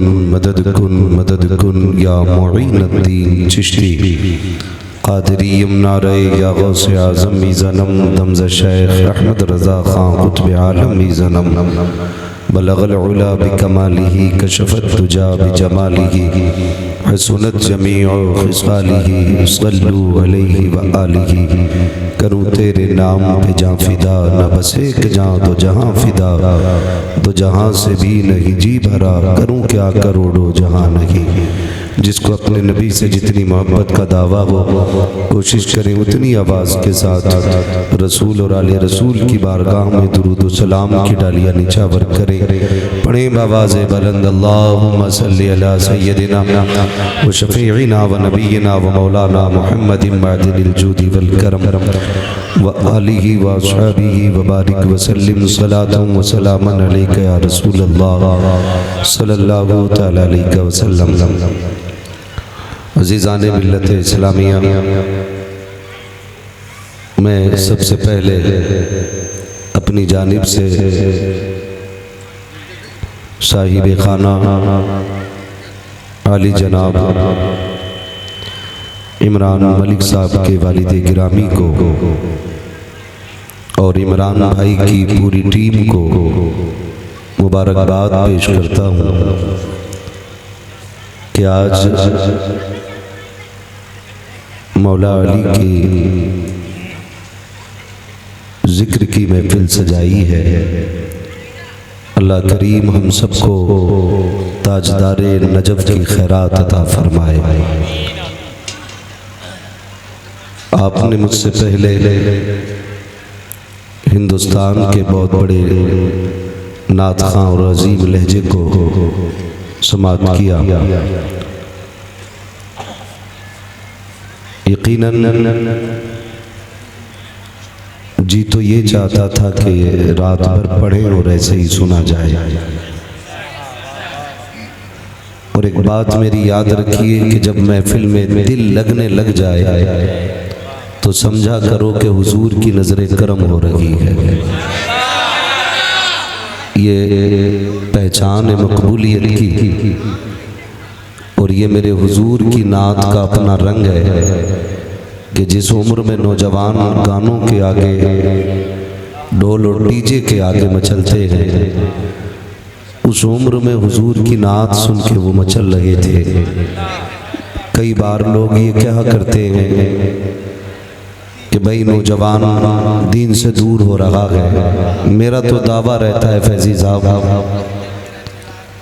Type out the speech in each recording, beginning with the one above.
मदद कुन या मुईनुद्दीन चिश्ती क़ादरी यमुनारे या गौसे आज़म मीज़ानम दमज़ शेख अहमद रज़ा ख़ान क़ुत्ब आलम मीज़ानम बलग़ल उला बिकमालिही कशफ़त दुजा बिजमालिही हसनत जमीउ ख़िसालिही सल्लु अलैहि व आलिही। करूँ तेरे नाम पे जाँ फ़िदा, न बस एक जाँ तो जहाँ फ़िदा, तो जहाँ से भी नहीं जी भरा, करूँ क्या करोड़ों जहाँ नहीं। जिसको अपने नबी से जितनी मोहब्बत का दावा हो, कोशिश करें उतनी आवाज़ के साथ रसूल और आले रसूल की बारगाह में दुरूद व सलाम की डालियाँ निछावर करें। पढ़ें बावाज़ बुलंद अल्लाहुम्मा सल्ली अला सय्यदिना व शफ़ीइना व नबीना व मौलाना मुहम्मदिन मादिनिल जूदी वल करम व आलिही व अस्हाबिही व बारिक व सल्लिम सलातन व सलामन अलैका या रसूल अल्लाह सल्लल्लाहु तआला अलैहि वसल्लम। अज़ीज़ाने मिल्लत इस्लामिया, मैं सबसे पहले अपनी जानिब से साहिब खाना आली जनाब इमरान मलिक साहब के वालिद गिरामी को और इमरान भाई की पूरी टीम को मुबारकबाद पेश करता हूँ कि आज मौला अली की जिक्र की महफिल सजाई है। अल्लाह करीम हम सबको ताजदारे नजफ की खैरात अता फरमाए। आपने मुझसे पहले हिंदुस्तान के बहुत बड़े नात खां और अजीम लहजे को समाअत किया। यकीनन जी तो ये चाहता था कि रात भर पढ़ें और ऐसे ही सुना जाए। और एक बात मेरी याद रखिए कि जब महफिल में दिल लगने लग जाए तो समझा करो कि हुजूर की नजर करम हो रही है। ये पहचान है मकबूलियत की, और ये मेरे हुजूर की नात का अपना रंग है कि जिस उम्र में नौजवान गानों के आगे, ढोल और डीजे के आगे मचलते हैं, उस उम्र में हुजूर की नात सुन के वो मचल रहे थे। कई बार लोग ये कहा करते हैं कि भाई नौजवान दीन से दूर हो रहा है। मेरा तो दावा रहता है फैजी साहब,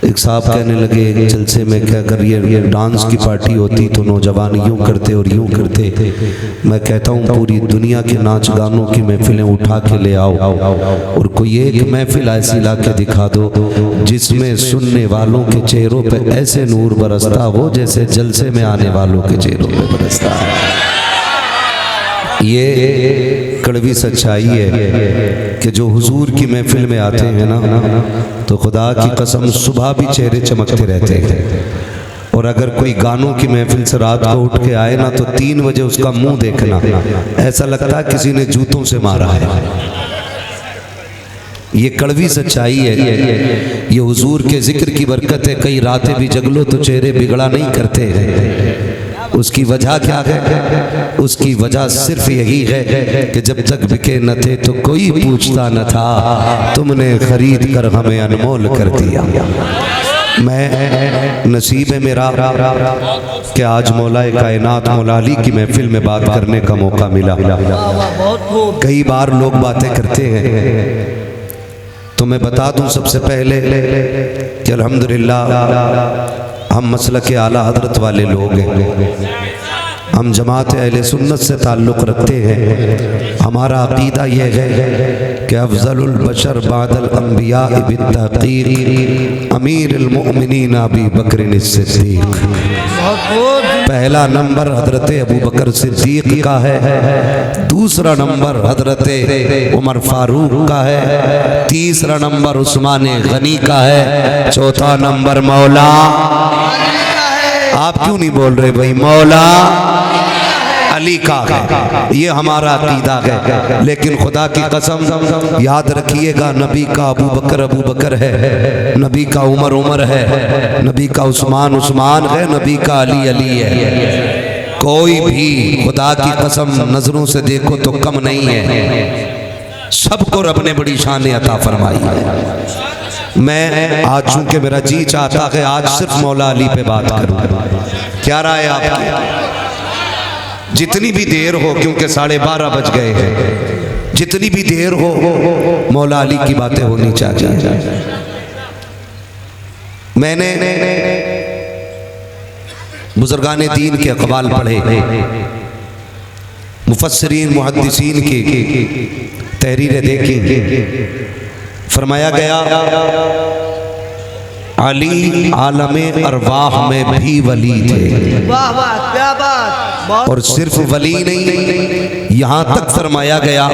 एक साहब कहने लगे जलसे में क्या कर, ये डांस की पार्टी होती तो नौजवान यूँ करते और यूँ करते। मैं कहता हूँ पूरी दुनिया के नाच गानों की महफिलें उठा के ले आओ और कोई एक महफिल ऐसी ला के दिखा दो जिसमें सुनने वालों के चेहरों पे ऐसे नूर बरसता हो जैसे जलसे में आने वालों के चेहरों पे बरसता है। ये कड़वी सच्चाई है कि जो हुजूर की महफिल में आते हैं ना, तो खुदा की कसम सुबह भी चेहरे चमकते रहते हैं। और अगर कोई गानों की महफिल से रात को उठ के आए ना, तो 3 बजे उसका मुंह देखना ऐसा लगता है किसी ने जूतों से मारा है। ये कड़वी सच्चाई है, ये हुजूर के जिक्र की बरकत है। कई रातें भी जगलो तो चेहरे बिगड़ा नहीं करते हैं। उसकी वजह क्या है? उसकी वजह सिर्फ यही है कि जब तक बिके न थे तो कोई पूछता न था, तुमने खरीद कर हमें अनमोल कर दिया। मैं नसीब है मेरा कि आज मौलाए कायनात मौला अली की महफिल में बात करने का मौका मिला। कई बार लोग बातें करते हैं, तो मैं बता दूं सबसे पहले कि अल्हम्दुलिल्लाह हम मसलक आला हजरत वाले लोग हैं। हम जमात अहले सुन्नत से ताल्लुक़ रखते हैं। हमारा अक़ीदा यह है कि अफ़ज़लुल बशर बादल अंबिया बित्तक़ीर अमीरुल मुमिनीन अबू बकर सिद्दीक़। पहला नंबर हजरत अबू बकर सिद्दीक़ का है, दूसरा नंबर हजरत उमर फारूक का है, तीसरा नंबर उस्मान गनी का है, चौथा नंबर मौला। आप क्यों नहीं बोल रहे भाई? मौला अली का है, ये हमारा अकीदा है। लेकिन खुदा की कसम याद रखिएगा, नबी का अबू बकर है, नबी का उमर है, नबी का उस्मान है, नबी का अली है। कोई भी खुदा की कसम नजरों से देखो तो कम नहीं है, सबको रब ने बड़ी शान अता फरमाई है। मैं आज चूंकि मेरा जी चाहता है आज सिर्फ मौला अली पे बात करूं, क्या राय है आपकी? जितनी भी देर हो, क्योंकि 12:30 बज गए हैं, जितनी भी देर हो मौला अली की बातें होनी चाहिए। मैंने बुजुर्गाने दीन के अक़वाल पढ़े, मुफस्सिरीन मुहद्दिसीन की तहरीरें देखी। फरमाया गया अली आलमे अरवाह में भी वली थे। वाह वाह, क्या बात। और सिर्फ वली नहीं, यहाँ तक फरमाया गया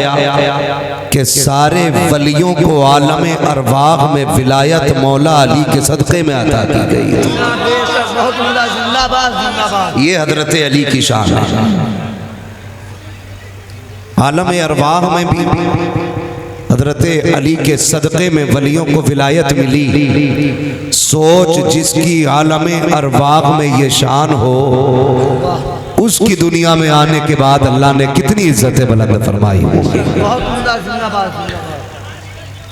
कि सारे वलियों को आलमे अरवाह में विलायत मौला अली के सदक़े में अता की गई। ये हजरत अली की शान है। आलमे अरवाह में भी हजरत अली के सदक़े में वलियों को विलायत मिली। सोच जिसकी आलमे अरवाह में ये शान हो, उसकी दुनिया में आने के बाद अल्लाह ने कितनी इज्जतें बुलंद फरमाई होगी।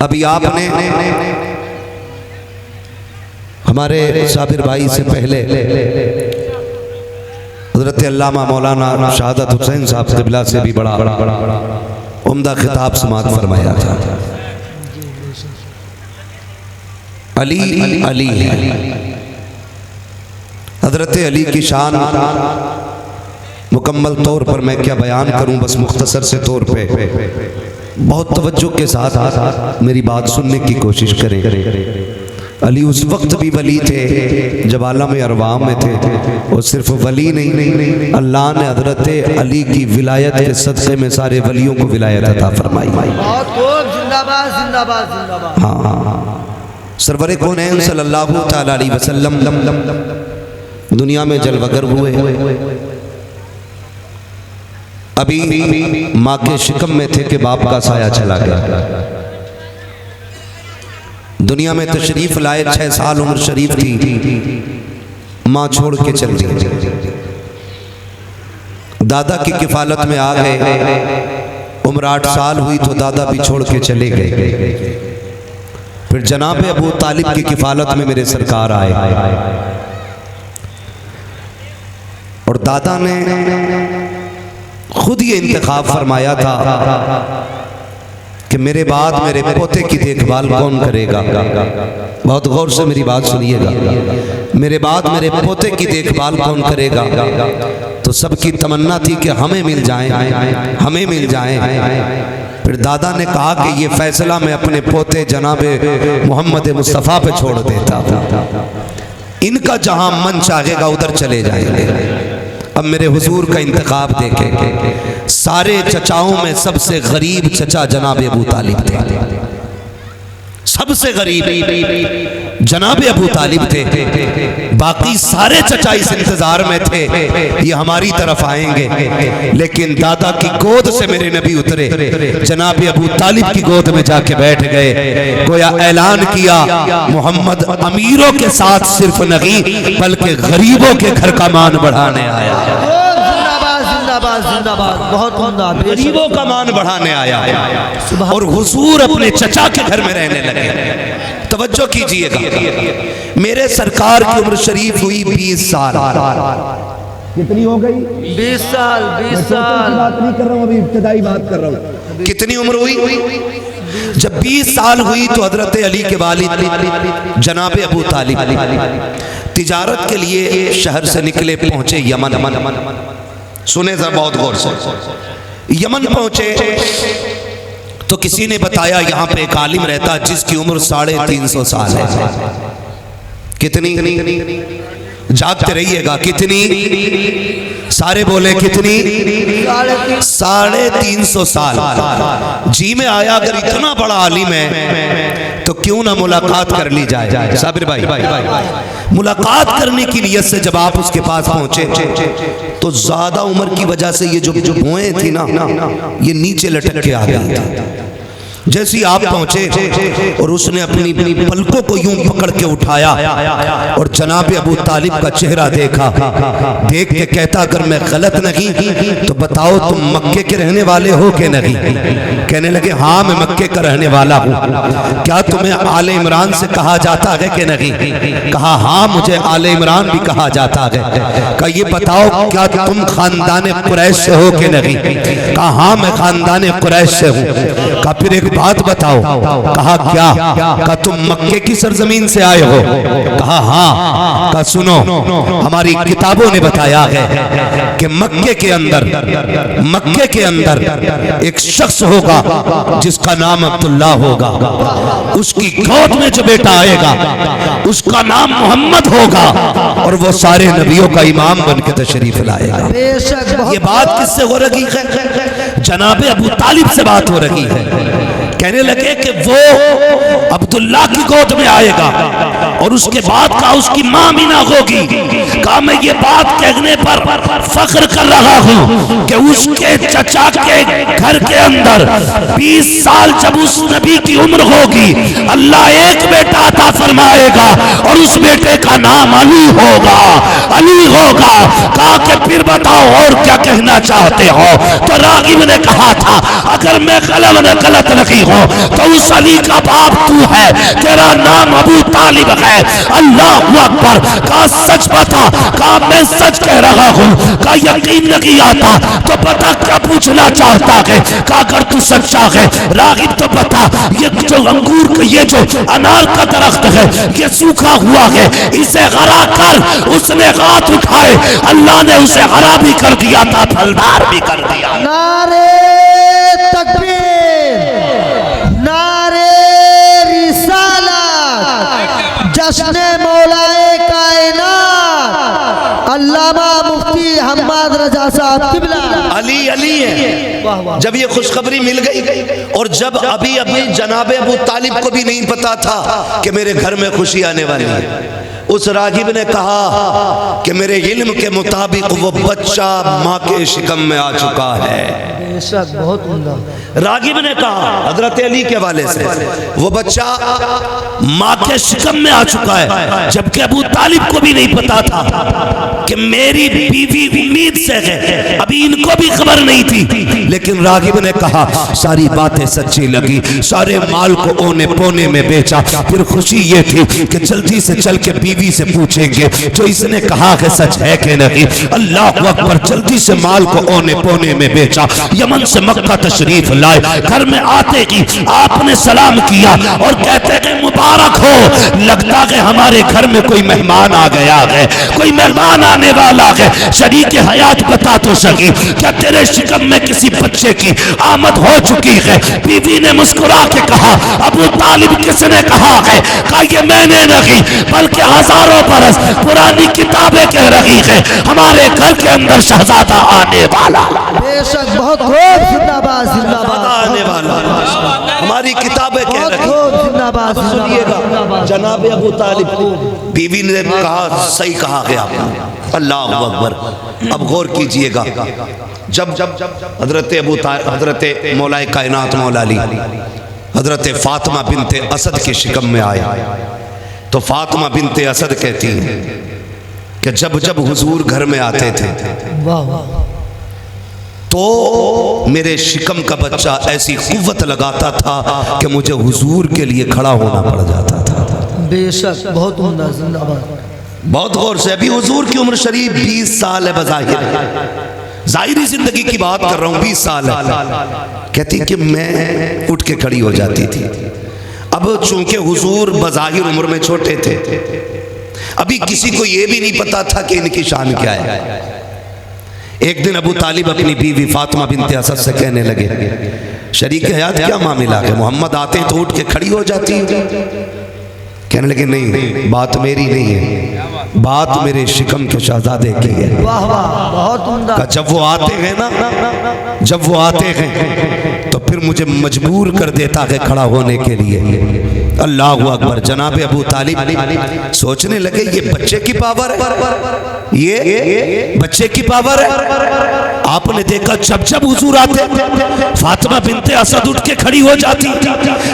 अभी आपने हमारे साबिर भाई से पहले हजरत अल्लामा मौलाना शहादत हुसैन साहब क़िबला से भी बड़ा उम्दा खिताब समात फरमाया था। अली अली है, हजरत अली की शान मुकम्मल तौर पर मैं क्या बयान करूं, बस मुख्तसर से तौर पे बहुत तवज्जो के साथ मेरी बात सुनने की कोशिश करें। अली उस वक्त भी वली थे जब आलम अरवाह में थे, और सिर्फ वली नहीं, अल्लाह ने हजरत अली की विलायत के सदक़े में सारे वलियों को विलायत अता फरमाई। हाँ, सरवर कौनैन सल्लल्लाहु तआला अलैहि वसल्लम दुनिया में जलवगर हुए। अभी माँ के शिकम में थे कि बाप का साया चला गया। दुनिया में तशरीफ लाए, 6 साल उम्र शरीफ थी, माँ छोड़ के चल गई। दादा की किफालत में आ गए, उम्र 8 साल हुई तो दादा भी छोड़ के चले गए। फिर जनाब अबू तालिब की किफालत में मेरे सरकार आए, और दादा ने खुद ये इंतखाब फरमाया था कि मेरे बाद मेरे पोते की देखभाल कौन करेगा। बहुत गौर से मेरी बात सुनिएगा, मेरे बाद मेरे पोते की देखभाल कौन करेगा। तो सबकी तमन्ना थी कि हमें मिल जाए, हमें मिल जाए। फिर दादा ने कहा कि ये फैसला मैं अपने पोते जनाबे मोहम्मद मुस्तफ़ा पे छोड़ देता हूँ, इनका जहां मन चाहेगा उधर चले जाएंगे। अब मेरे हुजूर का इंतखाब देखें, सारे चचाओं में सबसे गरीब चचा जनाब अबू तालिब थे, सबसे गरीब जनाब अबू तालिब थे। बाकी सारे चचा इस इंतजार में थे ये हमारी तरफ आएंगे, लेकिन दादा की गोद से मेरे नबी उतरे, जनाब अबू तालिब की गोद में जाके बैठ गए। गोया ऐलान किया, मोहम्मद अमीरों के साथ सिर्फ नहीं बल्कि गरीबों के घर का मान बढ़ाने आया। बहुत गरीबों का मान बढ़ाने आया, और हुजूर अपने चचा के घर में रहने लगे। तवज्जो कीजिएगा, मेरे सरकार की उम्र शरीफ हुई 20 साल। कितनी हो गई? 20 साल। 20 साल बात नहीं कर रहा हूँ, अभी इब्तिदाई बात कर रहा हूँ। कितनी उम्र हुई? जब 20 साल हुई तो हजरत अली के वालिद जनाब अबू तालिब तिजारत के लिए शहर से निकले, पहुंचे यमन। सुने जरा बहुत गौर से, यमन पहुंचे तो किसी ने बताया यहाँ पे एक आलिम रहता जिसकी उम्र 350 साल है। कितनी? जागते रहिएगा, कितनी? सारे बोले कितनी? 350 साल। जी में आया अगर इतना बड़ा आलिम है तो क्यों ना मुलाकात कर ली जाए। साबिर भाई, मुलाकात करने की नियत से जब आप उसके पास पहुंचे तो ज्यादा उम्र की वजह से ये जो भुएं थी ना, ये नीचे लटक के आ गई थी। जैसे ही आप पहुंचे और उसने अपनी पलकों को यूं पकड़ के उठाया और जनाब अबू तालिब का चेहरा देखा, देख के कहता अगर मैं गलत नहीं तो बताओ तुम मक्के के रहने वाले हो कि नहीं? कहने लगे हाँ मैं मक्के का रहने वाला हूँ। क्या तुम्हें आले इमरान से कहा जाता है कि नहीं? कहा हाँ मुझे आले इमरान भी कहा जाता है। कहा ये बताओ क्या तुम खानदान कुरैश से हो कि नहीं? कहा हाँ मैं खानदान कुरैश से हूँ। कहा फिर एक बात बताओ। कहा क्या? कहा तुम मक्के की सरजमीन से आए हो? कहा हाँ। कहा सुनो हमारी किताबों ने बताया है कि मक्के के अंदर एक शख्स होगा जिसका नाम अब्दुल्ला होगा, उसकी गोद में जो बेटा आएगा उसका नाम मोहम्मद होगा और वो सारे नबियों का इमाम बन के तशरीफ लाएगा। ये बात किससे हो रही है? जनाबे अबू तालिब से बात हो रही है। कहने लगे कि वो अब्दुल्ला की गोद में आएगा और उसके बाद का उसकी मां भी ना होगी। कहा मैं ये बात कहने पर फख्र कर रहा हूँ कि उसके चचा के घर के अंदर 20 साल जब उस नबी की उम्र होगी अल्लाह एक बेटा अता फरमाएगा और उस बेटे का नाम अली होगा। कहा कि फिर बताओ और क्या कहना चाहते हो? तो रागिब ने कहा था अगर मैं गलत नहीं हूँ तो उस अली का बाप तू है, तेरा नाम अबू तालिब है। अल्लाह अकबर। कहा सच बता। कहा मैं सच कह रहा हूँ। कहा यकीन नहीं आता तो बता क्या पूछना चाहता है? कहा अगर तू सच्चा है रागिब तो बता ये जो अंगूर का ये जो अनार का दरख्त है ये सूखा हुआ है, इसे हरा कर। उसने हाथ उठाए, अल्लाह ने उसे हरा भी कर दिया था, फलदार भी कर दिया। नारे तकबीर, नारे रिसालत, जश्न मौलाए कायनात अल्लामा मुफ्ती हम्माद रजा साहब किबला। अली अली है। जब ये खुशखबरी मिल गई और जब अभी जनाबे अबू तालिब को भी नहीं पता था कि मेरे घर में खुशी आने वाली है, उस रागिब ने कहा कि मेरे इल्म के मुताबिक वो बच्चा माँ के शिकम में आ चुका है। बहुत उम्दा। रागिब ने कहा हजरत अली के वाले से वो बच्चा माँ के शिकम में आ चुका है, जबकि अबू तालिब को भी नहीं पता था कि मेरी बीवी उम्मीद से है, अभी इनको भी खबर नहीं थी। लेकिन रागिब ने कहा सारी बातें सच्ची लगी, सारे माल को ओने पोने में बेचा। फिर खुशी ये थी कि जल्दी से चल के बीवी से पूछेंगे जो इसने कहा है सच है कि नहीं। अल्लाह अकबर। जल्दी से माल को ओने पोने में बेचा, यमन से मक्का तशरीफ लाए। घर में आते ही आपने सलाम किया और कहते हैं मुबारक हो, लगता है हमारे घर में कोई मेहमान आ गया है, कोई मेहमान आने वाला है। शरीक हयात बता तो सकी क्या तेरे शिकम में किसी बच्चे की आमद हो चुकी है? बीवी ने मुस्कुरा के कहा अबू तालिब किसने कहा है? कहा ये मैंने नहीं बल्कि हजारों बरस पुरानी किताबें कह रही है हमारे घर के अंदर शहजादा आने वाला। बेशक बहुत खूब, जिंदाबाद जिंदाबाद आने वाला हमारी किताबें कह रही हैं। जिंदाबाद। सुनिएगा जनाब अबू तालिब बीवी ने कहा सही कहा है आपने। अल्लाह अकबर। अब गौर कीजिएगा जब हजरत मौलाए कायनात मौला अली हजरत फातिमा बिनते असद के शिकम में आया तो फातिमा बिनते असद कहती है कि जब जब हुजूर घर में आते थे तो मेरे शिकम का बच्चा ऐसी कुव्वत लगाता था कि मुझे हुजूर के लिए खड़ा होना पड़ जाता था। बेशक बहुत उम्दा, जिंदाबाद। बहुत गौर से। अभी हुजूर की उम्र शरीफ 20 साल है, बज़ाहिर जाहिरी जिंदगी की बात कर रहा हूँ, 20 साल है। कहती कि मैं उठ के खड़ी हो जाती थी। अब चूंकि हुजूर बज़ाहिर उम्र में छोटे थे, अभी किसी को यह भी नहीं पता था कि इनकी शान क्या है। एक दिन अबू तालिब अपनी बीवी फातिमा बिनते असद से कहने लगे शरीक हयात क्या मामला है? मोहम्मद आते तो उठ के खड़ी हो जाती है। कहने लगे नहीं, बात मेरी नहीं है, बात मेरे शिकम के शहजादे की है। वाह वाह, बहुत उम्दा। जब वो आते हैं ना, जब वो आते हैं तो फिर मुझे मजबूर कर देता है खड़ा होने के लिए। अल्लाह अकबर। जनाब अबू तालिब सोचने लगे ये बच्चे की पावर है, ये बच्चे की पावर है। आपने देखा जब जब हुजूर आते फातिमा बिनते असद उठ के खड़ी हो जाती।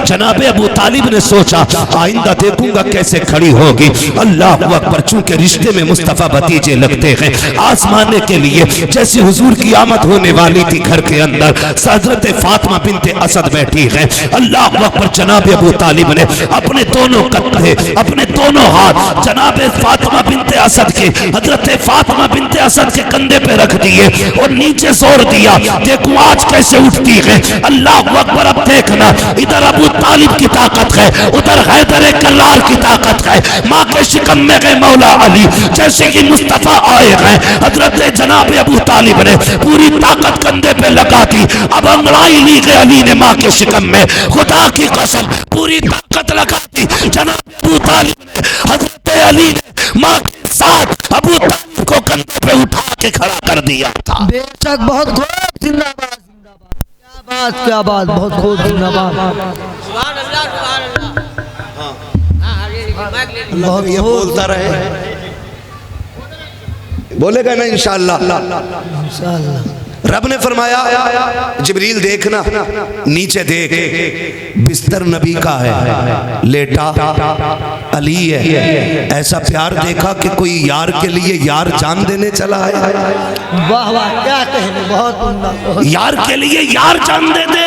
जनाब अबू तालिब ने सोचा आइंदा देखूंगा कैसे खड़ी होगी। अल्लाह अकबर। चूंकि रिश्ते में मुस्तफ़ा भतीजे लगते हैं, आजमाने के लिए जैसे हुजूर की आमद होने वाली थी घर के अंदर, हज़रत फातिमा बिनते असद बैठी है। अल्लाह अकबर। जनाब अबू तालिब ने अपने दोनों कंधे, अपने दोनों हाथ जनाब फातिमा बिनते असद के, हज़रत फातिमा बिनते असद के कंधे पे रख दिए और नीचे जोर दिया, देखो आज कैसे उठती है। अल्लाह अकबर। अब देखना, इधर अबू तालिब की ताकत है, उधर हैदर कर्रार की ताकत है। माँ के शिकम में गए मौला अली, जैसे कि मुस्तफा आए हैं, हजरत जनाब अबू तालिब ने पूरी ताकत कंधे पे लगा दी। अब अंगड़ाई ली गई अली ने माँ के शिकम में, खुदा की कसम पूरी ताकत लगा दी। जनाब अबू तालिब ने, हजरत अली ने माँ के साथ अबू तालिब को कंधे पे उठा के खड़ा कर दिया था। बेशक, बहुत खूब, जिंदाबाद जिंदाबाद। क्या बात, क्या बात, बहुत खूब, जिंदाबाद। सुभान अल्लाह, सुभान अल्लाह। बहुत ये बोलता रहे, बोलेगा ना इंशाअल्लाह। इंशाअल्लाह। रब ने फरमाया जिब्रील देखना, नीचे देख, बिस्तर नबी का है, लेटा अली है। ऐसा प्यार देखा कि कोई यार के लिए यार जान देने चला है। वाह वाह, क्या कहने, बहुत उम्दा। यार के लिए यार जान दे दे।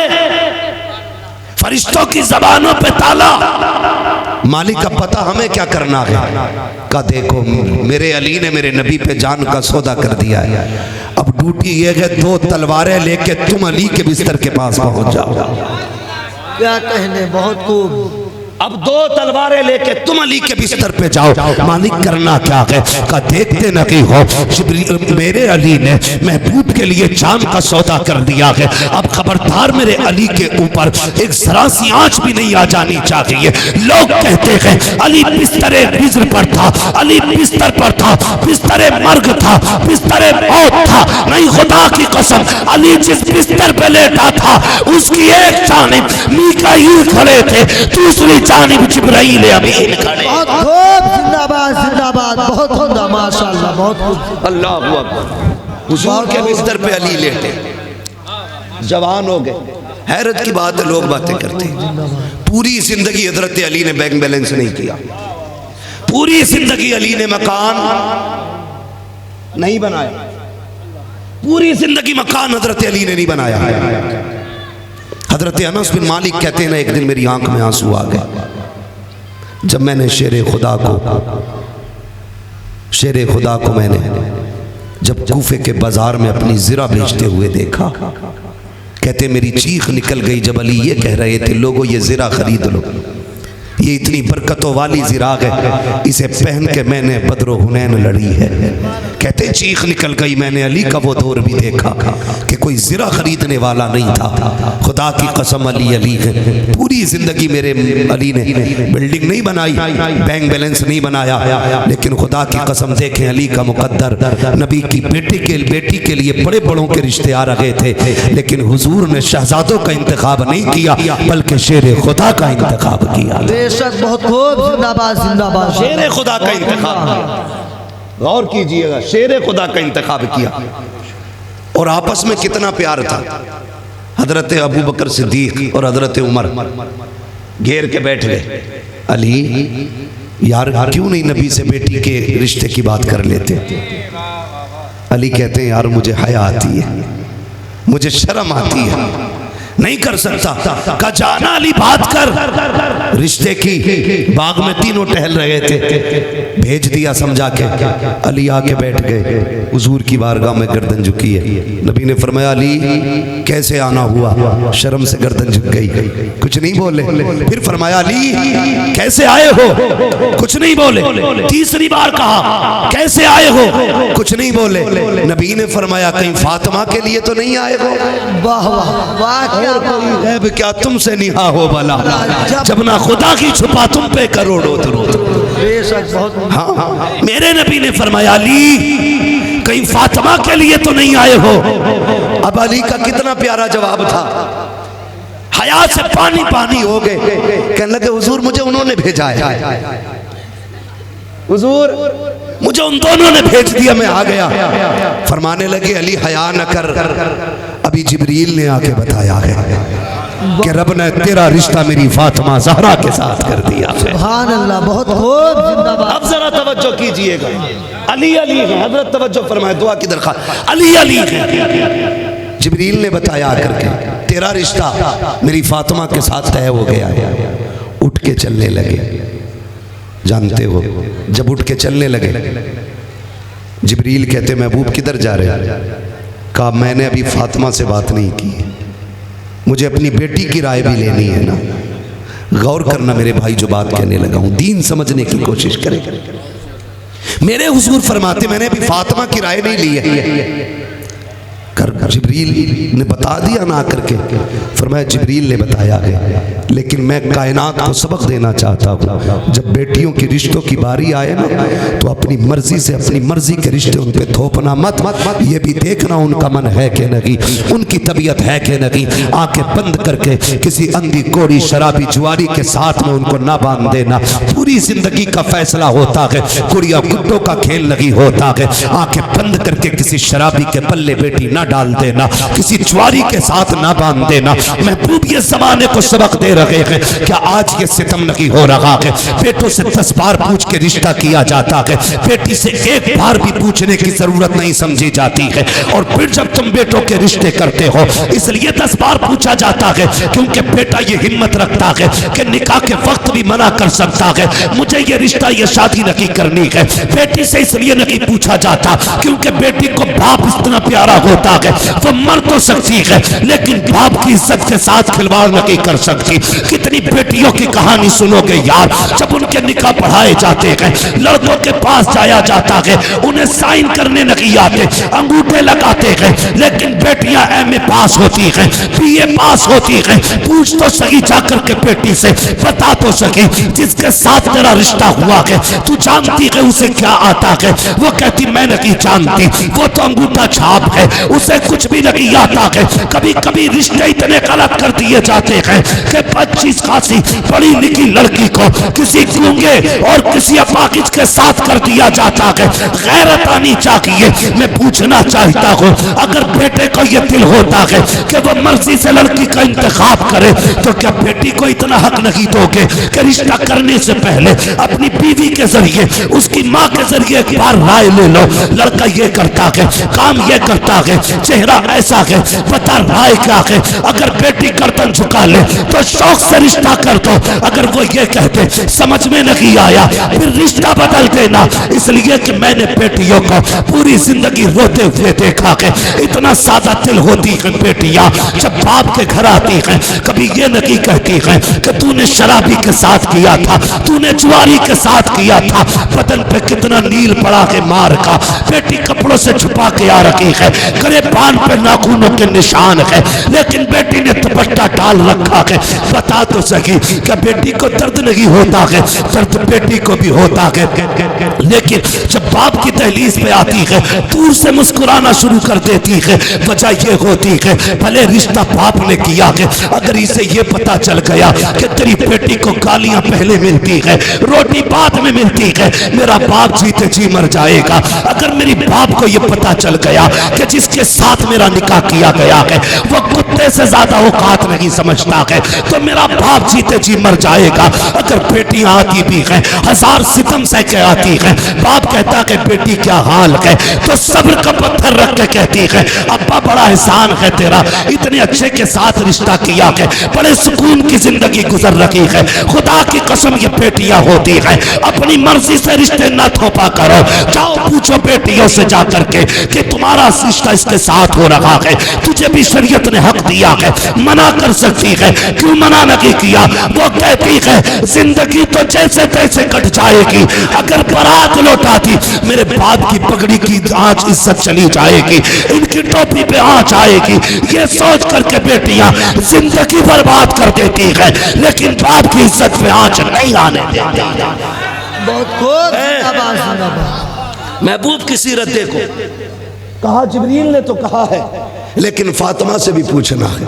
फरिश्तों की जबानों पे ताला, मालिक का पता हमें क्या करना है। का देखो मेरे अली ने मेरे नबी पे जान का सौदा कर दिया है। अब ड्यूटी ये है, दो तलवारें लेके तुम अली के बिस्तर के पास पहुंच जाओ। क्या कहने, बहुत खूब। अब दो तलवारें लेके तुम अली के बिस्तर पे जाओ। मालिक करना क्या है, का देखते न की हो मेरे अली ने महबूब के लिए जान का सौदा कर दिया है। अब खबरदार मेरे अली के ऊपर एक जरा सी आंच भी नहीं आ जानी चाहिए। लोग कहते हैं अली बिस्तरे बिस्तर पर था, अली बिस्तर पर था, बिस्तरे मर्ग था, बिस्तरे मौत था। नहीं, खुदा की कसम, अली जिस बिस्तर पे लेटा था उसकी एक जानिब मीकाईल खड़े थे, दूसरी जानिब जिब्राईल अमीन खड़े। बहुत खूब, जिंदाबाद जिंदाबाद, बहुत उम्दा, माशाअल्लाह, बहुत खूब। अल्लाह अकबर। हुजूर के बिस्तर पे अली लेटे, जवान हो गए। हैरत की बात है, लोग बातें करते हैं। पूरी जिंदगी हजरत अली ने बैंक बैलेंस नहीं किया, पूरी जिंदगी अली ने मकान नहीं बनाया, पूरी जिंदगी मकान हजरत अली ने नहीं बनाया। हजरत अनस बिन मालिक कहते हैं ना, एक दिन मेरी आंख में आंसू आ गए जब मैंने शेरे खुदा को मैंने जब कूफे के बाजार में अपनी ज़िरा बेचते हुए देखा। कहते मेरी चीख निकल गई जब अली ये कह रहे थे, लोगों ये ज़िरा खरीद लो, ये इतनी बरकतों वाली ज़िराग है, इसे पहन के मैंने बदरो हुनैन लड़ी है। कहते चीख निकल गई। मैंने अली का वो दौर भी देखा कि कोई ज़िरा खरीदने वाला नहीं था। खुदा की कसम अली अली है। पूरी ज़िंदगी मेरे अली ने बिल्डिंग नहीं बनाई, बैंक बैलेंस नहीं बनाया, लेकिन खुदा की कसम देखें अली का मुकद्दर नबी की बेटी के लिए बड़े बड़ों के रिश्ते आ रहे थे, लेकिन हुजूर ने शहजादों का इंतखाब नहीं किया बल्कि शेर खुदा का इंतखाब किया। बेशक, बहुत खूब, जिंदाबाद जिंदाबाद। शेर खुदा का इंतखाब, गौर कीजिएगा, शेर खुदा का इंतखाब किया। और आपस में कितना प्यार था। हजरत अबू बकर सिद्दीक और हजरत उमर घेर के बैठ गए। अली यार क्यों नहीं नबी से बेटी के रिश्ते की बात कर लेते। अली कहते हैं यार मुझे हया आती है, मुझे शर्म आती है, नहीं कर सकता। का जाना अली बात कर रिश्ते की। बाग में तीनों टहल रहे थे, भेज दिया समझा के। अली आके बैठ गए, हुजूर की बारगाह में गर्दन झुकी है। नबी ने फरमाया अली कैसे आना हुआ। शर्म से गर्दन झुक गई, कुछ नहीं बोले। फिर फरमाया अली कैसे आए हो, कुछ नहीं बोले। तीसरी बार कहा कैसे आए हो, कुछ नहीं बोले। नबी ने फरमाया कहीं फातिमा के लिए तो नहीं आए हो। वाह वाह वाह, और कोई गैब क्या तुमसे निहा हो भला, जब ना खुदा की छुपा तुम पे करोड़ों दरूद। बेशक बहुत। हाँ, मेरे नबी ने फरमाया अली कहीं फातिमा के लिए तो नहीं आए हो। अब अली का कितना प्यारा जवाब था, हया से पानी पानी हो गए। कहने लगे हुजूर मुझे उन्होंने भेजा है, हुजूर मुझे उन दोनों ने भेज दिया, मैं आ गया। फरमाने लगे अली हया न कर, अभी जिब्रील ने आके बताया है कि रब ने तेरा रिश्ता मेरी फातिमा ज़हरा के साथ कर दिया। सुभान अल्लाह, बहुत खूब, जिंदाबाद। अब जरा तवज्जो कीजिएगा, अली अली है, हजरत तवज्जो फरमाए, दुआ की दरख्वास्त, अली अली है। जिब्रील ने बताया करके तेरा रिश्ता मेरी फातिमा के साथ तय हो गया है। उठ के चलने लगे, जानते हो जब उठ के चलने लगे जिब्रील कहते महबूब किधर जा रहे हैं? कहा मैंने अभी फातिमा से बात नहीं की, मुझे अपनी बेटी की राय भी लेनी है ना। गौर करना मेरे भाई जो बात कहने लगा हूं, दीन समझने की कोशिश करें। मेरे हुजूर फरमाते मैंने अभी फातिमा की राय नहीं ली है। जिब्रील ने बता दिया ना करके, फरमाया जिब्रील ने बताया है, लेकिन मैं कायनात को सबक देना चाहता हूँ, जब बेटियों की रिश्तों की बारी आए ना तो अपनी मर्जी से अपनी मर्जी के रिश्ते उन पे थोपना मत, ये भी देखना उनका मन है कि नहीं, उनकी तबीयत है कि नहीं। आंखें बंद करके किसी अंधी कोड़ी शराबी जुआरी के साथ में उनको ना बांध देना। पूरी जिंदगी का फैसला होता है, गुड़िया गुड्डों का खेल नहीं होता है। आंखें बंद करके किसी शराबी के पल्ले बेटी ना डाल देना, किसी जुआरी के साथ ना बांध देना। महबूब ये जमाने को सबक दे रहे हैं। क्या आज ये सितम नहीं हो रहा है? बेटों से 10 बार पूछ के रिश्ता किया जाता है, बेटी से 1 बार भी पूछने की जरूरत नहीं समझी जाती है। और फिर जब तुम बेटों के रिश्ते करते हो इसलिए 10 बार पूछा जाता है, क्योंकि बेटा ये हिम्मत रखता है कि निकाह के वक्त भी मना कर सकता है, मुझे ये रिश्ता ये शादी नहीं करनी है। बेटी से इसलिए नहीं पूछा जाता क्योंकि बेटी को बाप इतना प्यारा होता है, वो मर तो सकती है लेकिन बाप की इज्जत के साथ खिलवाड़ नहीं कर सकती। कितनी बेटियों की कहानी सुनोगे यार, जब उनके निकाह पढ़ाए जाते हैं, लड़कों के पास जाया जाता है, उन्हें साइन करने नहीं आते, अंगूठे लगाते हैं, लेकिन बेटियां एमए पास होती हैं, बीए पास होती हैं। पूछ तो सही जाकर के बेटी से, बता तो सही जिसके साथ तेरा रिश्ता हुआ है तू जानती है उसे क्या आता है? वो कहती मैं नहीं जानती, वो तो अंगूठा छाप है, उसे कुछ भी नहीं आता है। कभी कभी रिश्ते इतने गलत कर दिए जाते हैं कि 25 खासी पढ़ी लिखी लड़की को किसी गूंगे और किसी अपाकिज के साथ कर दिया जाता है। गैरत आनी चाहिए। मैं पूछना चाहता हूँ, अगर बेटे को यह दिल होता है कि वो मर्जी से लड़की का इंतखाब करे, तो क्या बेटी को इतना हक नहीं दोगे कि रिश्ता करने से पहले अपनी बीवी के जरिए, उसकी माँ के जरिए एक बार राय ले लो? लड़का ये करता है, काम ये करता है, चेहरा ऐसा है, बता राय क्या है? अगर बेटी गर्दन झुका ले तो शौक से रिश्ता कर दो। अगर वो ये कहते समझ में नहीं आया फिर रिश्ता बदल देना। इसलिए कि मैंने बेटियों को पूरी जिंदगी रोते हुए देखा है। इतना सादा दिल होती है बेटियां, जब बाप के घर आती हैं कभी ये नहीं कहती हैं कि तूने शराबी के साथ किया था, तूने जुआरी के साथ किया था। बदन पे कितना नील पड़ा के मार का, बेटी कपड़ों से छुपा के आ रखी है, गरेबान पे नाखूनों के निशान है, लेकिन बेटी ने दुपट्टा डाल रखा है। बता तो सकी क्या बेटी को दर्द नहीं होता है? दर्द बेटी को भी होता है, लेकिन जब बाप की दहलीज पे आती है दूर से मुस्कुराना शुरू कर देती है। वजह ये होती है भले रिश्ता बाप ने किया है, अगर इसे ये पता चल गया कि तेरी बेटी को गालियां पहले मिलती है, रोटी बाद में मिलती है, मेरा बाप जीते जी मर जाएगा। अगर मेरी बाप को ये पता चल गया कि जिसके साथ मेरा निकाह किया गया है वो कुत्ते से ज्यादा औकात नहीं समझता है, तो मेरा बाप जीते जी मर जाएगा। अगर बेटियां आती भी हैं, 1000 सितम सह के आती हैं, बाप कहता है बेटी क्या हाल है, तो सब्र का पत्थर रख के कहती है अब्बा बड़ा एहसान है तेरा, इतने अच्छे के साथ रिश्ता किया है, बड़े सुकून की जिंदगी गुजर रही है। खुदा की कसम ये बेटियां होती हैं, अपनी मर्जी से रिश्ते ना थोपा करो। जाओ पूछो बेटियों से जा करके कि तुम्हारा रिश्ता इसके साथ हो रहा है, तुझे भी शरीयत ने हक दिया है, मना कर सकती है, क्यों मना नहीं किया? वो कहती है जिंदगी तो जैसे तैसे कट जाएगी, अगर बारात लौटाती मेरे बाप की पगड़ी की आंच इज्जत चली जाएगी, इनकी टोपी पे आंच आएगी। ये सोच करके बेटियां जिंदगी बर्बाद कर देती है, लेकिन बाप की इज्जत पे आंच नहीं आने देती। बहुत खूब, जिंदाबाद जिंदाबाद। महबूब की सीरत देखो, कहा जिब्रील ने तो कहा है, लेकिन फातिमा से भी पूछना है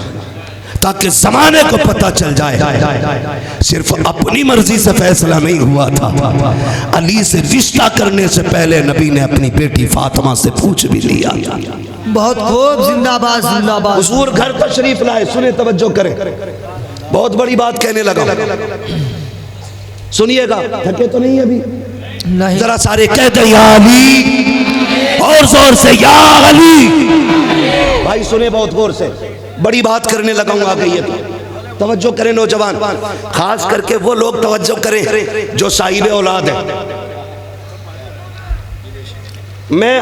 ताकि जमाने को पता चल जाए सिर्फ अपनी मर्जी से फैसला नहीं हुआ था। अली से रिश्ता करने से पहले नबी ने अपनी बेटी फातिमा से पूछ भी लिया। बहुत खूब, जिंदाबाद जिंदाबाद। हुजूर घर तशरीफ लाए, सुने तवज्जो करें, बहुत बड़ी बात कहने लगा, सुनिएगा, थके तो नहीं अभी? नहीं। जरा सारे कह दे या अली, और जोर से या अली। भाई सुने बहुत गौर से, बड़ी बात करने लगा हूं, आ गई है तो तवज्जो करें नौजवान, खास करके वो लोग तवज्जो करें जो साहिब औलाद है। मैं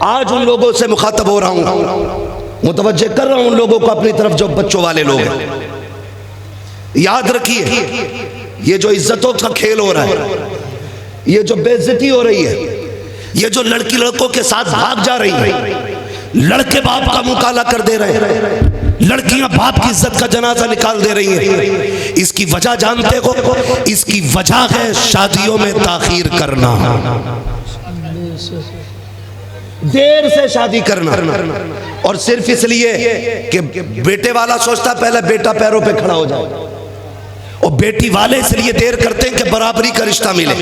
आज उन लोगों से मुखातब हो रहा हूं, मुतवज्जे कर रहा हूं उन लोगों को अपनी तरफ जो बच्चों वाले लोग हैं। याद रखिए, ये जो इज्जतों का खेल हो रहा है, ये जो बेइज्जती हो रही है, ये जो लड़की लड़कों के साथ भाग जा रही है, लड़के बाप का मुंह काला कर दे रहे हैं, लड़कियां बाप की इज्जत का जनाजा निकाल दे रही हैं, इसकी वजह जानते हो? इसकी वजह है शादियों में ताखीर करना, देर से शादी करना, और सिर्फ इसलिए कि बेटे वाला सोचता पहले बेटा पैरों पे खड़ा हो जाए, और बेटी वाले इसलिए देर करते हैं कि बराबरी का रिश्ता मिले।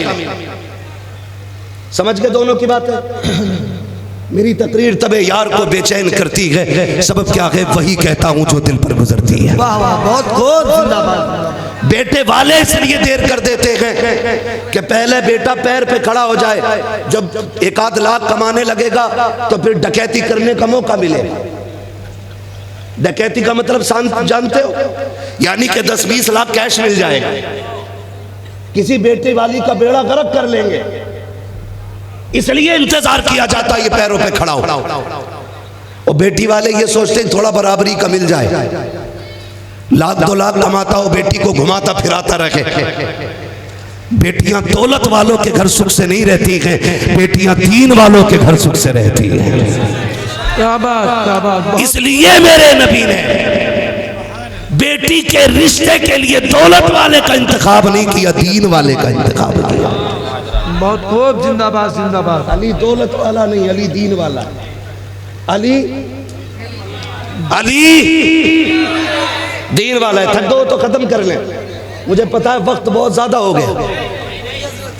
समझ गए दोनों की बात है? मेरी तकरीर तबे यार को बेचैन करती है, सबब क्या है वही कहता हूं जो दिल पर गुजरती है। वाह वाह, बहुत खूब, जिंदाबाद। बेटे वाले इसलिए देर कर देते हैं कि पहले बेटा पैर पे खड़ा हो जाए, जब 1-8 लाख कमाने लगेगा तो फिर डकैती करने का मौका मिलेगा। डकैती का मतलब जानते हो? यानी कि 10-20 लाख कैश मिल जाएगा, किसी बेटे वाली का बेड़ा गर्क कर लेंगे, इसलिए इंतजार किया जाता है ये पैरों पे खड़ा हो। और बेटी वाले ये सोचते हैं थोड़ा बराबरी का मिल जाए, 1-2 लाख कमाता हो, बेटी को घुमाता फिराता रखे। बेटियां दौलत वालों के घर सुख से नहीं रहती हैं, बेटियां दीन वालों के घर सुख से रहती हैं। क्या बात, क्या बात। इसलिए मेरे नबी ने बेटी के रिश्ते के लिए दौलत वाले का इंतखाब नहीं किया, दीन वाले का इंतखाब किया। बहुत खूब, जिंदाबाद जिंदाबाद। अली दौलत वाला नहीं, अली दीन वाला। अली दीन वाला है। थक दो तो खत्म कर लें, मुझे पता है वक्त बहुत ज्यादा हो गया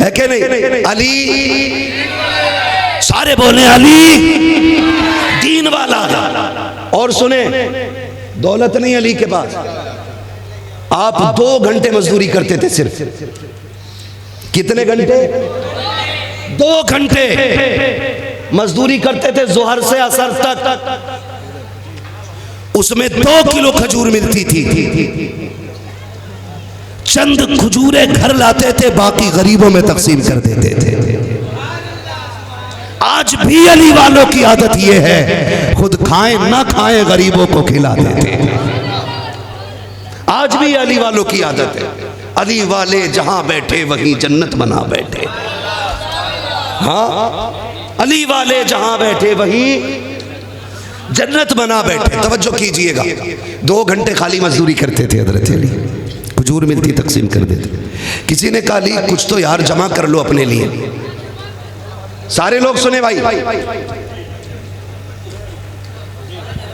है कि नहीं? अली, सारे बोले अली दीन वाला है। और सुने, दौलत नहीं अली के पास। आप 2 घंटे मजदूरी करते थे सिर्फ। कितने घंटे? 2 घंटे मजदूरी करते थे जोहर से असर तक। उसमें 2 किलो खजूर मिलती थी। चंद खजूरें घर लाते थे, बाकी गरीबों में तकसीम कर देते थे। आज भी अली वालों की आदत यह है, खुद खाएं ना खाएं गरीबों को खिलाते थे। आज भी अली वालों की आदत है। अली वाले जहां बैठे वहीं जन्नत बना बैठे। हाँ, अली वाले जहां बैठे वहीं जन्नत बना बैठे। तवज्जो कीजिएगा, 2 घंटे खाली मजदूरी करते थे हजरत अली, खजूर मिलती तकसीम कर देते। किसी ने कहा अली कुछ तो यार जमा कर लो अपने लिए। सारे लोग सुने भाई।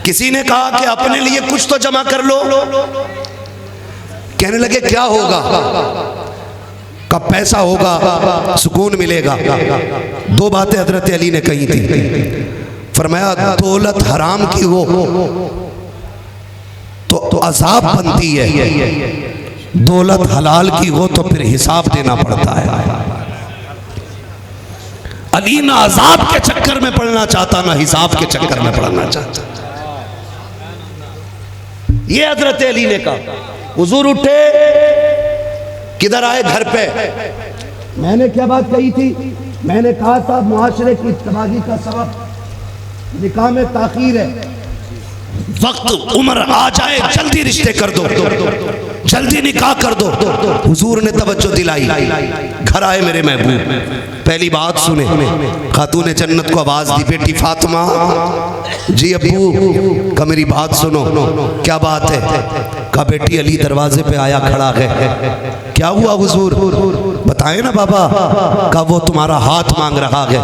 किसी ने कहा कि अपने लिए कुछ तो जमा कर लो। कहने लगे क्या होगा? कब पैसा होगा, सुकून मिलेगा। 2 बातें हजरत अली ने कही थी। फरमाया दौलत हराम की हो तो अजाब बनती है, दौलत हलाल की हो तो फिर हिसाब देना पड़ता है। अली ना अजाब के चक्कर में पड़ना चाहता, ना हिसाब के चक्कर में पड़ना चाहता। ये हजरत अली ने कहा। हुजूर उठे, किधर आए? घर पे। मैंने क्या बात कही थी? मैंने कहा था मुआशरे की तबाही का सबब निकाह में ताखीर है। वक्त उम्र आ जाए जल्दी रिश्ते कर दो, जल्दी निकाह कर दो। हुजूर ने तवज्जो दिलाई, घर आए मेरे महबूब, पहली बात सुने, खातून जन्नत को आवाज दी, बेटी फातिमा। जी अब्बू का मेरी बात सुनो। क्या बात है? का बेटी अली दरवाजे पे आया खड़ा है। क्या हुआ हुजूर? बताए ना बाबा। का वो तुम्हारा हाथ मांग रहा है,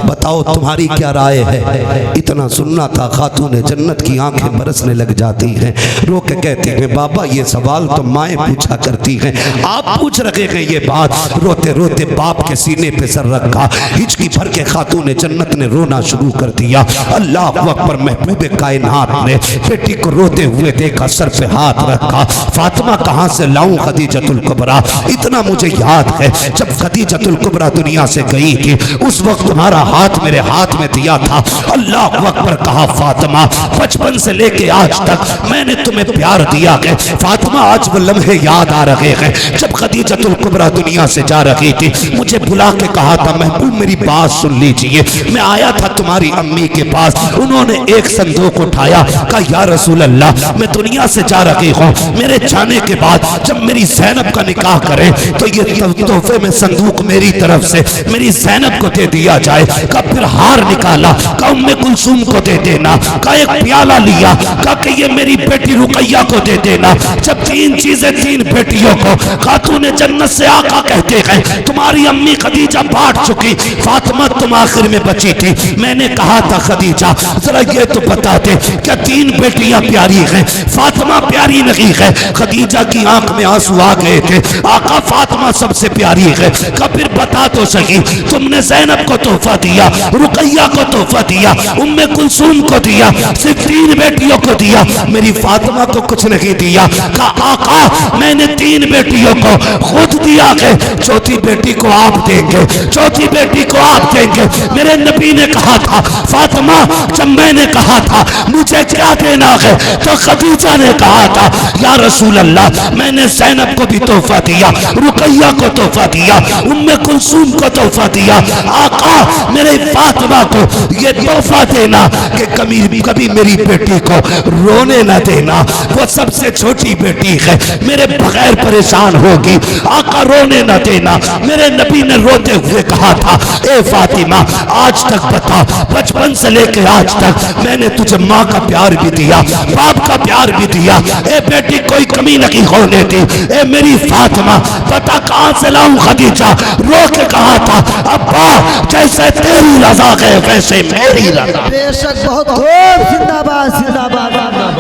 बताओ तुम्हारी क्या राय है? इतना सुनना था, खातून जन्नत की आंखें बरसने लग जाती हैं, रो के कहती हैं बाबा ये सवाल तो माएँ पूछा करती हैं, आप पूछ रहे हैं ये बात। रोते रोते बाप के सीने पे सर रखा, हिचकी भर के खातून जन्नत ने रोना शुरू कर दिया। अल्लाह अकबर। महबूब कायनात ने बेटी को रोते हुए देखा, सर पे हाथ रखा। फातिमा कहाँ से लाऊं खदीजतुल कुबरा? इतना मुझे याद है जब खदीजतुल कुबरा दुनिया से गई थी, उस वक्त तुम्हारा हाथ मेरे हाथ में दिया था। अल्लाह अकबर। कहा फातिमा बचपन से लेके आज तक मैंने तुम्हें प्यार दिया है। फातिमा आज वो लम्हे याद आ रहे हैं जब खदीजतुल कुबरा दुनिया से जा रही थी, मुझे बुला के कहा था महबूब मेरी बात सुन लीजिए। मैं आया था तुम्हारी अम्मी के पास, उन्होंने एक संदूक उठाया, कहा या रसूल अल्लाह मैं दुनिया से जा रही हूँ, मेरे जाने के बाद जब मेरी ज़ैनब का निकाह करें तो ये तोहफे में संदूक मेरी तरफ से मेरी ज़ैनब को दे दिया जाए। का फिर हार निकाला, का उम्मे कुलसूम को दे देना। का एक प्याला लिया, का कि ये मेरी बेटी रुकैया को दे देना। जब तीन चीजें तीन बेटियों को खातून जन्नत से आका कहते हैं, तुम्हारी अम्मी खदीजा बांट चुकी, फातिमा तुम आखिर में बची थी। मैंने कहा था खदीजा जरा ये तो बता दे क्या तीन बेटियां प्यारी हैं? फातिमा प्यारी नहीं है। खदीजा की आंख में आंसू आ गए थे, आका फातिमा सबसे प्यारी है। का फिर बता तो सही, तुमने ज़ैनब को तोहफा दिया, रुकैया को तोहफा दिया, उम्मे कुलसूम को दिया, सिर्फ तीन बेटियों को दिया, मेरी फातिमा को कुछ नहीं दिया। का आका मैंने तीन बेटियों को खुद दिया है, चौथी बेटी को आप देंगे, चौथी बेटी को आप देंगे। मेरे नबी ने कहा था फातिमा जब मैंने कहा था मुझे क्या देना है, तो खदीजा ने कहा था या रसूल अल्लाह मैंने ज़ैनब को भी तोहफा दिया, रुकैया को तोहफा दिया, उम्मे कुलसूम को तोहफा दिया। आका मेरे फातिमा को ये तोहफा देना कि कभी मेरी बेटी को रोने न देना, वो सबसे छोटी बेटी है, मेरे बगैर परेशान होगी, आका रोने न देना। मेरे नबी ने रोते हुए कहा था ए फातिमा आज तक बता, बचपन से लेकर आज तक मैंने तुझे माँ का प्यार भी दिया, बाप का प्यार भी दिया, ए बेटी कोई कमी नहीं होने दी। ए मेरी फातिमा पता कहाँ से लाऊं? खदीजा रो के कहा था अब्बा जैसे तेरी रजा है वैसे मेरी रजा। बेशक बहुत खूब, जिंदाबाद जिंदाबाद जिंदाबाद।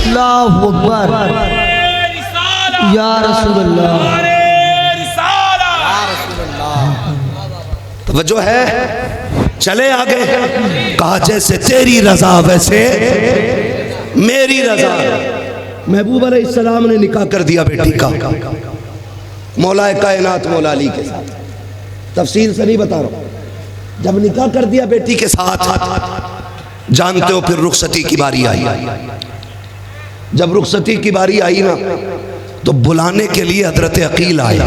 अल्लाहू अकबर या रसूल अल्लाह। तवज्जो है, चले आगे। कहा जैसे तेरी रजा वैसे मेरी रजा। महबूब अलैहिस्सलाम ने निकाह कर दिया बेटी का मौलाए कायनात मौला अली के साथ। तफसील से नहीं बता रहा हूं। जब निकाह कर दिया बेटी के साथ, जानते हो फिर रुखसती की बारी आई। जब रुखसती की बारी आई ना तो बुलाने के लिए हजरत अकील आए।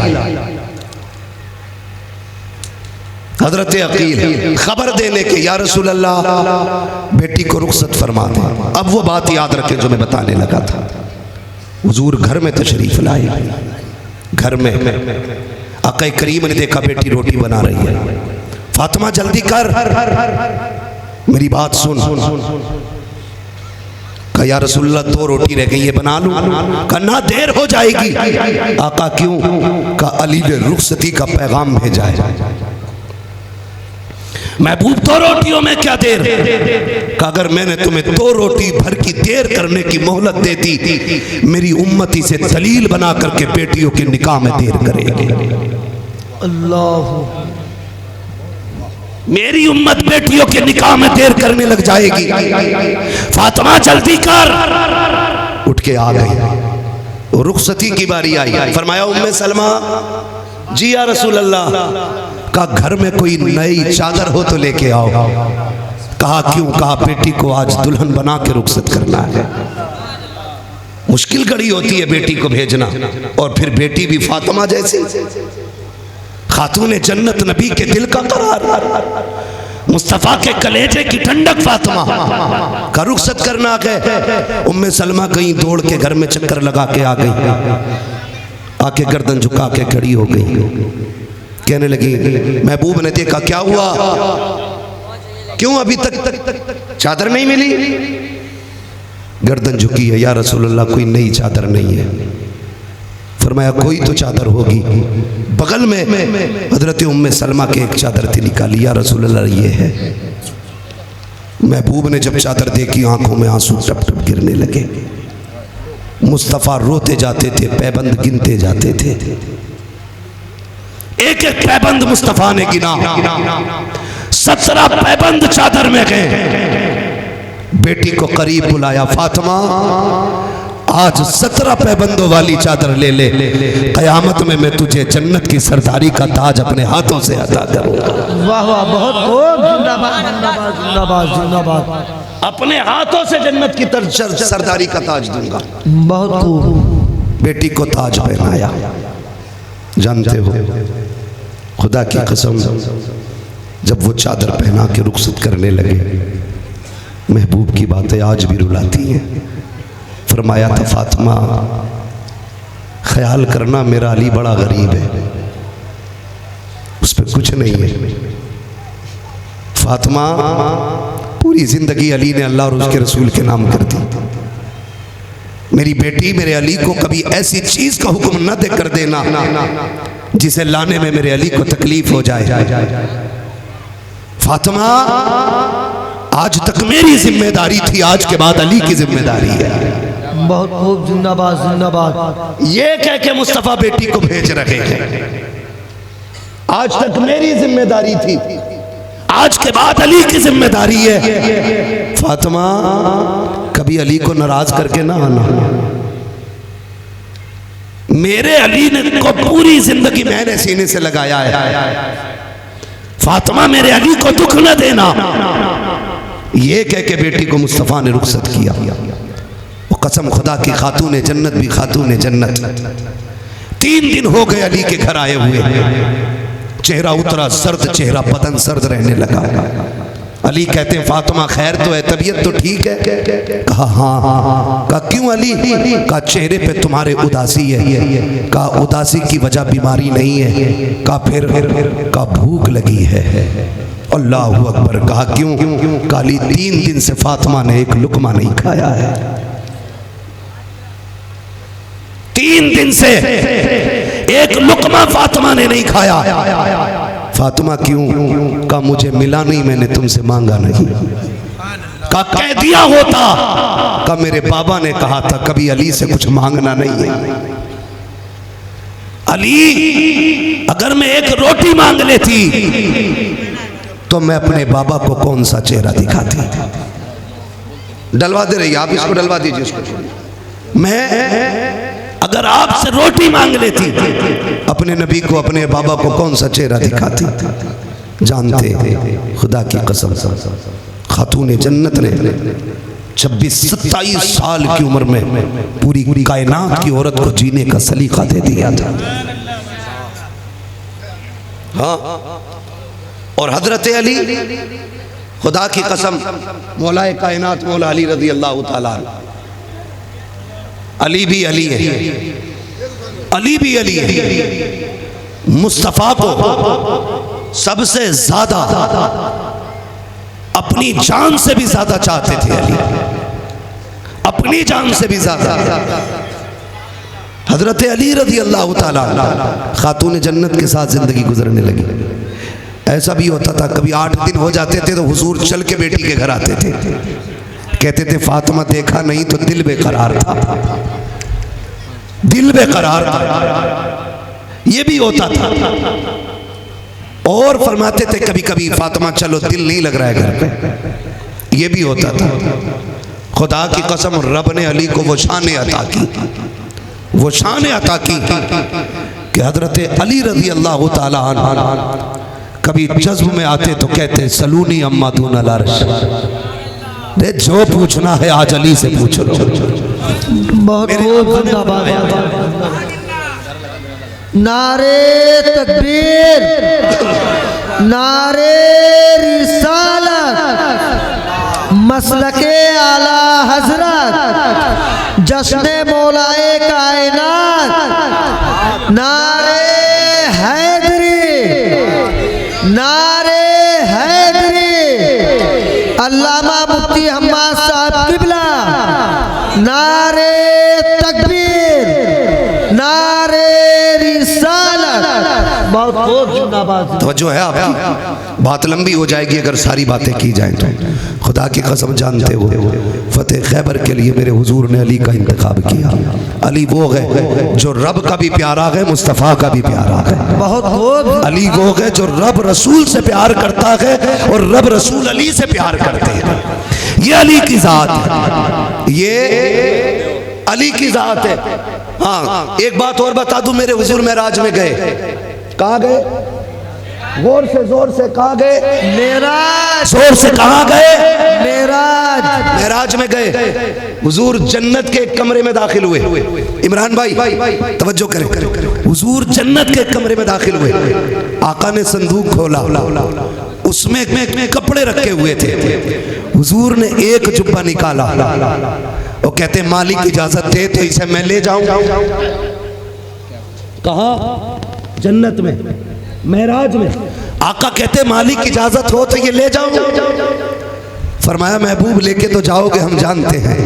हजरत अकील खबर देने के या रसूल अल्लाह बेटी को रुखसत फरमा दे। अब वो बात याद रखें जो मैं बताने लगा था। हुजूर घर में तशरीफ लाए, घर में आका करीम ने देखा बेटी रोटी बना रही है। फातिमा जल्दी कर, मेरी बात सुन। कहा या रसूलल्लाह 2 रोटी रह गई है, बना लूं? कहा ना देर हो जाएगी। आका क्यों? कहा अली ने रुखसती का पैगाम भेजा है। महबूब 2 रोटियों में क्या देर? कहा अगर मैंने तुम्हें 2 रोटी भर की देर करने की मोहलत दे दी, मेरी उम्मती से दलील बना करके बेटियों के निकाह में देर करेगी। अल्लाह मेरी उम्मत बेटियों के निकाह में देर करने लग जाएगी। फातिमा जल्दी कर। उठ के आ गई। रुखसती की बारी आई। फरमाया उम्मे सलमा जी या रसूल अल्लाह। का घर में कोई नई चादर हो तो लेके आओ। कहा क्यों? कहा बेटी को आज दुल्हन बना के रुखसत करना है। मुश्किल घड़ी होती है बेटी को भेजना, और फिर बेटी भी फातिमा जैसी। खातून जन्नत, नबी के दिल का करार, मुस्तफ़ा के कलेजे की ठंडक फातिमा का रुखसत करना आ गए। उम्मे सलमा कहीं दौड़ के घर में चक्कर लगा के आ गई, आके गर्दन झुका के खड़ी हो गई। कहने लगी, महबूब ने देखा, क्या हुआ, क्यों अभी तक चादर नहीं मिली? गर्दन झुकी है, या रसूल अल्लाह कोई नई चादर नहीं है। फरमाया कोई तो चादर होगी। बगल में हजरत उम्मे सलमा के एक चादर थी, निकाली, या रसूल अल्लाह ये है। महबूब ने जब चादर देखी, आंखों में आंसू टप टप गिरने लगे। मुस्तफ़ा रोते जाते थे, पैबंद गिनते जाते थे। एक एक पैबंद मुस्तफ़ा ने गिना, 17 पैबंद चादर में गए। बेटी को करीब बुलाया, फातिमा आज 17 पैबंदों वाली चादर ले ले, कयामत में मैं तुझे जन्नत की सरदारी का ताज अपने हाथों से अता करूंगा। वाह वाह, बहुत खूब, जिंदाबाद जिंदाबाद जिंदाबाद जिंदाबाद। अपने हाथों से जन्नत की सरदारी का ताज दूंगा। बहुत खूब। बेटी को ताज पहनाया। जानते हो, खुदा की कसम, जब वो चादर पहना के रुखसत करने लगे, महबूब की बातें आज भी रुलाती हैं। फरमाया था, फातिमा ख्याल करना, मेरा अली बड़ा गरीब है, उस पर कुछ नहीं है। फातिमा पूरी जिंदगी अली ने अल्लाह और उसके रसूल के नाम कर दी। मेरी बेटी, मेरे अली को कभी ऐसी चीज का हुक्म न दे कर देना जिसे लाने में मेरे अली को तकलीफ हो जाए। फातिमा आज तक मेरी जिम्मेदारी थी, आज के बाद अली की जिम्मेदारी है। बहुत खूब, जिंदाबाद जिंदाबाद। ये कह के मुस्तफ़ा बेटी को भेज रहे हैं, आज तक मेरी जिम्मेदारी थी, आज के बाद अली की जिम्मेदारी है। फातिमा कभी अली को नाराज करके ना आना। मेरे अली ने को पूरी जिंदगी मैंने सीने से लगाया है। फातिमा मेरे अली को दुख न देना। ये कह के बेटी को मुस्तफ़ा ने रुखसत किया। वो कसम खुदा की, खातून जन्नत भी खातून जन्नत। 3 दिन हो गए अली के घर आए हुए, चेहरा उतरा सर्द, चेहरा बदन सर्द रहने लगा। अली कहते हैं, फातिमा खैर तो है, तबीयत तो ठीक है? कहा हाँ। कहा क्यों अली? कहा चेहरे पे तुम्हारे उदासी है। कहा उदासी की वजह बीमारी नहीं है। कहा फिर? कहा भूख लगी है। अल्लाह अकबर। कहा क्यों? काली 3 दिन से फातिमा ने एक लुकमा नहीं खाया है। 3 दिन से एक लुकमा फातिमा ने नहीं खाया। फातिमा क्यों? कहा मुझे मिला नहीं, मैंने तुमसे मांगा नहीं। कहा कह दिया होता। कहा मेरे बाबा ने कहा था कभी अली से कुछ मांगना नहीं है। अली अगर मैं एक रोटी मांग लेती तो मैं अपने बाबा को कौन सा चेहरा दिखाती। डलवा दे रही, आप इसको डलवा दीजिए उसको। मैं अगर आपसे रोटी मांग लेती अपने नबी को, अपने बाबा को कौन सा चेहरा दिखाती। जानते खुदा की कसम, खातून जन्नत ने 26-27 साल की उम्र में पूरी कायनात की औरत को जीने का सलीका दे दिया था। हाँ, और हजरत अली, खुदा की कसम, मौलाए कायनात मौला अली रज़ी अल्लाह ताला, अली भी अली है, अली भी अली है। मुस्तफ़ा को सबसे ज्यादा अपनी जान से भी ज्यादा चाहते थे अली, अपनी जान से भी ज्यादा। हजरत अली रज़ी अल्लाह ताला खातून जन्नत के साथ जिंदगी गुजरने लगी। ऐसा भी होता था कभी 8 दिन हो जाते थे तो हुजूर चल के बेटी के घर आते थे। कहते थे फातिमा देखा नहीं तो दिल बेकरार था, दिल बेकरार था। ये भी होता था। और फरमाते थे कभी कभी फातिमा चलो दिल नहीं लग रहा है घर पे। ये भी होता था। खुदा की कसम, रब ने अली को वो शान अता की, वो शान अता की कि हजरत अली रज़ी अल्लाह ताला अन्हु कभी जज्ब में आते तो कहते सलूनी अम्मा दून अल अर्श, जो पूछना है आज अली से पूछ लो। नारे तकबीर, नारे रिसालत, मसलके आला हजरत, जश्न मौलाए कायनात, नारे हैदरी, नारे हैदरी, अल्लामा मुफ्ती हम्माद साहब किबला, नारे तकबीर, नारे रिसालत। बहुत खूब, जिंदाबाद। तवज्जो है आपकी? बात लंबी हो जाएगी अगर सारी बातें की जाएं तो। खुदा की कसम जानते हो फतेह खैबर के लिए मेरे हुजूर ने अली का इंतखाब किया। अली वो है जो रब का भी प्यारा है, मुस्तफ़ा का भी प्यारा है। बहुत खूब। अली वो है जो रब रसूल से प्यार करता है और रब रसूल अली से प्यार करते हैं। ये अली की जात है, ये अली की जात है। हाँ, एक बात और बता दूं, मेरे हुजूर मेराज में गए, कहाँ गए? जोर से कहाँ गए? मेराज। जोर से कहाँ गए? मेराज। मेराज में गए। हुजूर जन्नत के एक कमरे में दाखिल हुए। इमरान भाई तवज्जो करें, हुजूर जन्नत के एक कमरे में दाखिल हुए। आका ने संदूक खोला, उसमें कपड़े रखे हुए थे। हुजूर ने एक जुब्बा निकाला, वो कहते मालिक इजाजत दे तो इसे मैं ले जाऊं। कहाँ? जन्नत में, मेराज में। आका कहते मालिक इजाजत हो तो ये ले जाऊं। फरमाया महबूब लेके तो जाओगे हम जानते हैं,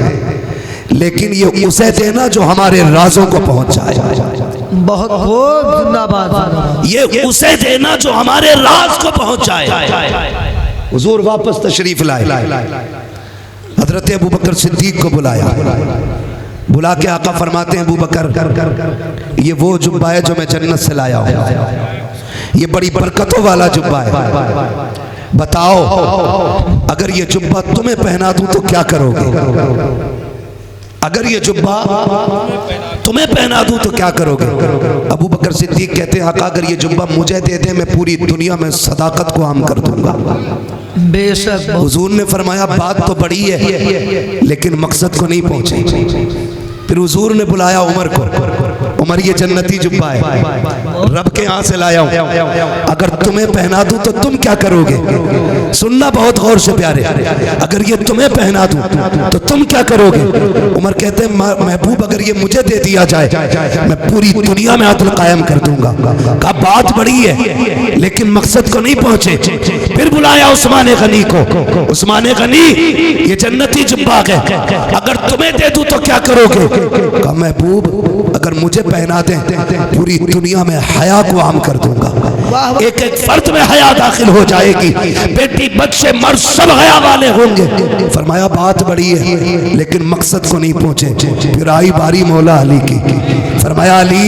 लेकिन ये उसे देना जो हमारे राजों को पहुंच जाए। बहुत खूब, जिंदाबाद। ये उसे देना जो हमारे राज को पहुंच जाए। हुजूर वापस तशरीफ लाए, हजरत अबू बकर सिद्दीक को बुलाया। बुला के आका फरमाते हैं अबू बकर ये वो जुब्बा है जो मैं जन्नत से लाया हूँ, ये बड़ी बरकतों वाला जुब्बा है। बताओ अगर ये जुब्बा तुम्हें पहना दूं तो क्या करोगे? अगर ये जुब्बा तुम्हें पहना दूं तो क्या करोगे? अबू बकर सिद्दीक कहते हैं आका अगर ये जुब्बा मुझे दे दे मैं पूरी दुनिया में सदाकत को आम कर दूंगा। बेशक। हुजूर ने फरमाया बात तो बड़ी है लेकिन मकसद को नहीं पहुंचे। फिर हुजूर ने बुलाया उमर को, उमर ये जन्नती जुब्बा है, रब के यहाँ से लाया हूँ, अगर तुम्हें पहना दूं तो तुम क्या करोगे? सुनना बहुत गौर से प्यारे, अगर ये तुम्हें पहना दूं तो तुम क्या करोगे? उमर कहते हैं महबूब अगर ये मुझे दे दिया जाए मैं पूरी दुनिया में अदल कायम कर दूंगा। कहा बात बड़ी है लेकिन मकसद को नहीं पहुंचे। फिर बुलाया उस्मान गनी को, उस्मान गनी ये जन्नती जुब्बा है, अगर तुम्हें दे दूं तो क्या करोगे? कहा महबूब अगर मुझे पहना दें पूरी दुनिया में हया को आम कर दूंगा। एक एक फर्द में हया दाखिल हो जाएगी, बेटी बच्चे मर्द सब हया वाले होंगे। फरमाया बात बड़ी है लेकिन मकसद को नहीं पहुंचे। फिर आई बारी मौला अली की, फरमाया अली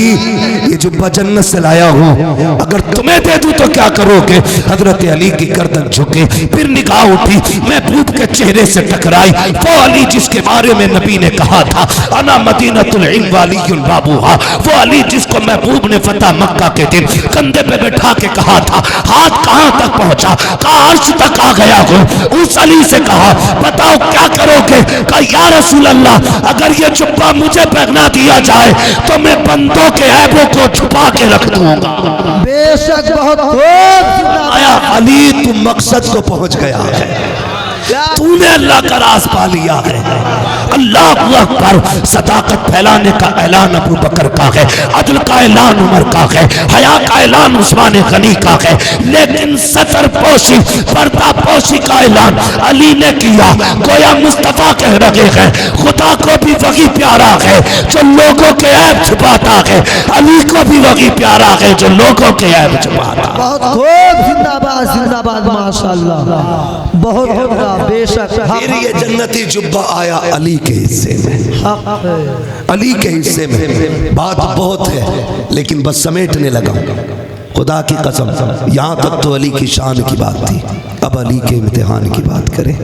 ये जुब्बा जन्नत से लाया हूँ, अगर तुम्हें दे दूं तो क्या करोगे? हजरत अली की गर्दन झुके, फिर निगाह उठी, महबूब के चेहरे से टकराई। वो अली जिसके बारे में नबी ने कहा था अना मदीनतुल इल्म वालियुल बाबूहा, वो अली जिसको महबूब ने फतह मक्का के दिन कंधे पे बैठा के कहा था हाथ कहाँ तक पहुंचा? कहा अर्श तक आ गया हूँ। उस अली से कहा बताओ क्या करोगे? कहा या रसूल अल्लाह अगर ये जुब्बा मुझे पहना दिया जाए तो मैं बंदों के ऐबों को छुपा के रख दूंगा। बेशक। बहुत खूब। आया अली तू मकसद को पहुंच गया है, तूने अल्लाह का राज पा लिया है। अल्लाह अकबर। सदाकत फैलाने का ऐलान अबू बकर का है, अदल का ऐलान उमर का है, हया का ऐलान उस्मान गनी का है, लेकिन सतर पोशी पर्दा पोशी का ऐलान अली ने किया। गोया मुस्तफा कह रहे हैं खुदा को भी वही प्यारा है जो लोगों के ऐब छुपाता है, अली को भी वही प्यारा है जो लोगों के ऐब छुपाता है। बहुत खूब, जिंदाबाद जिंदाबाद, माशाअल्लाह। बहुत होगा। बेशक। फिर ये जन्नती जुब्बा आया अली के हिस्से में, अली के हिस्से में। बात बहुत है लेकिन बस समेटने लगा। खुदा की कसम यहाँ तक तो अली की शान की बात थी, अब अली के इम्तिहान की बात करें।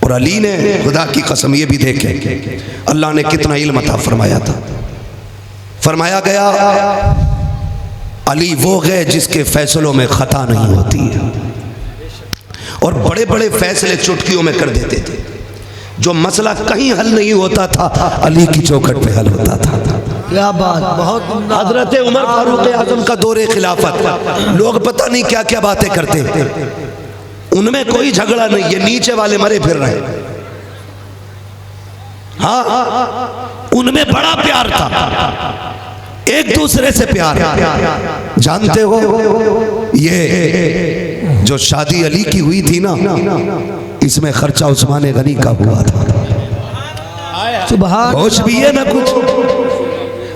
और अली ने खुदा की कसम ये भी देखे अल्लाह ने कितना इल्म अता फरमाया था। फरमाया गया अली वो है जिसके फैसलों में खता नहीं होती है, और बड़े बड़े फैसले चुटकियों में कर देते थे। जो मसला कहीं हल नहीं होता था अली की चौखट पे हल होता था। क्या बात, बहुत उम्दा। हजरत उमर फारूक आजम का दौरे खिलाफत, लोग पता नहीं क्या क्या बातें करते हैं, उनमें कोई झगड़ा नहीं है, नीचे वाले मरे फिर रहे। हाँ, उनमें बड़ा प्यार था, एक दूसरे से प्यार। जानते हो ये जो शादी अली की हुई थी ना, इसमें खर्चा उस्मान गनी का हुआ था। सुभान कुछ भी है ना कुछ।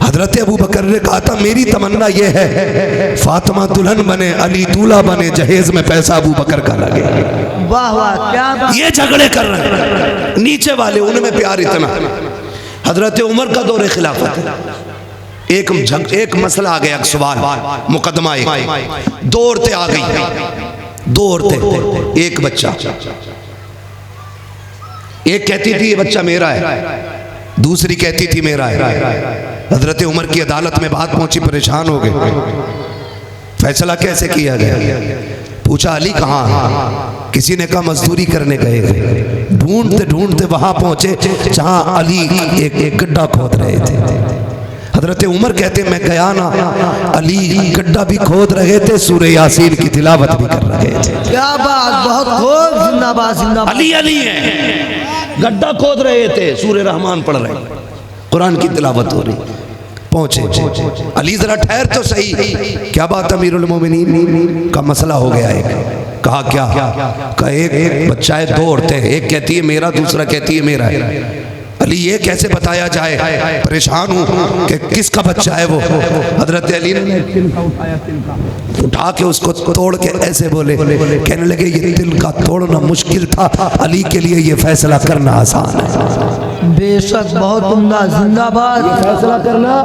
हजरत अबू बकर ने कहा था मेरी तमन्ना ये है फातिमा दुल्हन बने, अली दूल्हा बने, जहेज में पैसा अबू बकर का लगे। वाह वाह, क्या बात। ये झगड़े कर रहे हैं नीचे वाले, उनमें प्यार इतना। हजरत उमर का दौरे खिलाफत, एक मसला आ गया, सवाल मुकदमा, दो औरतें आ गई, दो औरतें, एक बच्चा। एक कहती थी ये बच्चा मेरा है, दूसरी कहती थी मेरा है। हजरत उमर की अदालत में बात पहुंची, परेशान हो गए, फैसला कैसे किया गया। पूछा अली कहाँ है, किसी ने कहा मजदूरी करने गए थे। ढूंढते ढूंढते वहां पहुंचे जहां अली एक गड्ढा खोद रहे थे। हजरत उमर कहते मैं गया ना, अली गड्ढा भी खोद रहे थे, सूरह यासीन की तिलावत भी कर रहे थे। क्या बात, बहुत खूब, जिंदाबाद जिंदाबाद। अली अली है, गड्ढा खोद रहे थे, सूरह रहमान पढ़ रहे, कुरान की तिलावत हो रही। पहुंचे, अली जरा ठहर तो सही, क्या बात अमीरुल मोमिनीन का मसला हो गया। एक कहा क्या, एक बच्चा है, दो औरतें, एक कहती है मेरा, दूसरा कहती है मेरा है। अली ये कैसे बताया जाए, परेशान हूँ कि किसका बच्चा है वो। हजरत अली ने तिनका उठाया, तिनका उठा के उसको तोड़ के ऐसे बोले, कहने लगे ये तिनका तोड़ना मुश्किल था, अली के लिए ये फैसला करना आसान है। बेशक, बहुत उम्दा, जिंदाबाद। फैसला करना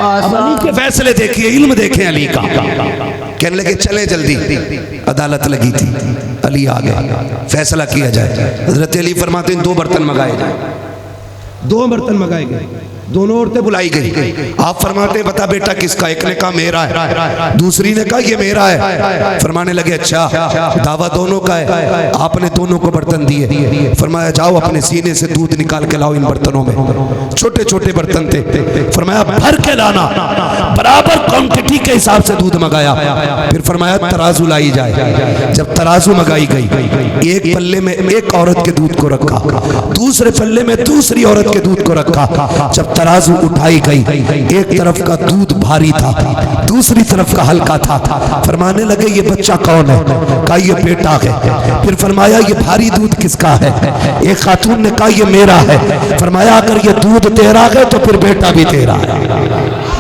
आसान, के फैसले देखिए, इल्म देखें अली का। कहने लगे चले जल्दी, अदालत लगी थी, अली आ गए, फैसला किया जाए। हजरत अली फरमाते हैं दो बर्तन मंगाए जाए, दो बर्तन मंगाए गए, दोनों औरतें बुलाई गई। आप फरमाते हैं बता बेटा किसका, एक ने कहा मेरा है, दूसरी ने कहा ये मेरा है। फरमाने लगे अच्छा, दावा दोनों का है। आपने दोनों को बर्तन दिए, फरमाया जाओ अपने सीने से दूध निकाल के लाओ इन बर्तनों में। छोटे छोटे बर्तन थे, फरमाया भर के लाना, बराबर क्वांटिटी के हिसाब से दूध मंगाया। फिर फरमाया तराजू लाई जाए। जब तराजू मंगाई गई, एक पल्ले में एक औरत के दूध को रखा, दूसरे पल्ले में दूसरी औरत के दूध को रखा। जब तराजू उठाई गई, एक तरफ का दूध भारी था, दूसरी तरफ का हल्का था। फरमाने लगे ये बच्चा कौन है, कहा ये बेटा है। फिर फरमाया ये भारी दूध किसका है, एक खातून ने कहा ये मेरा है। फरमाया अगर ये दूध तेरा है तो फिर बेटा भी तेरा है।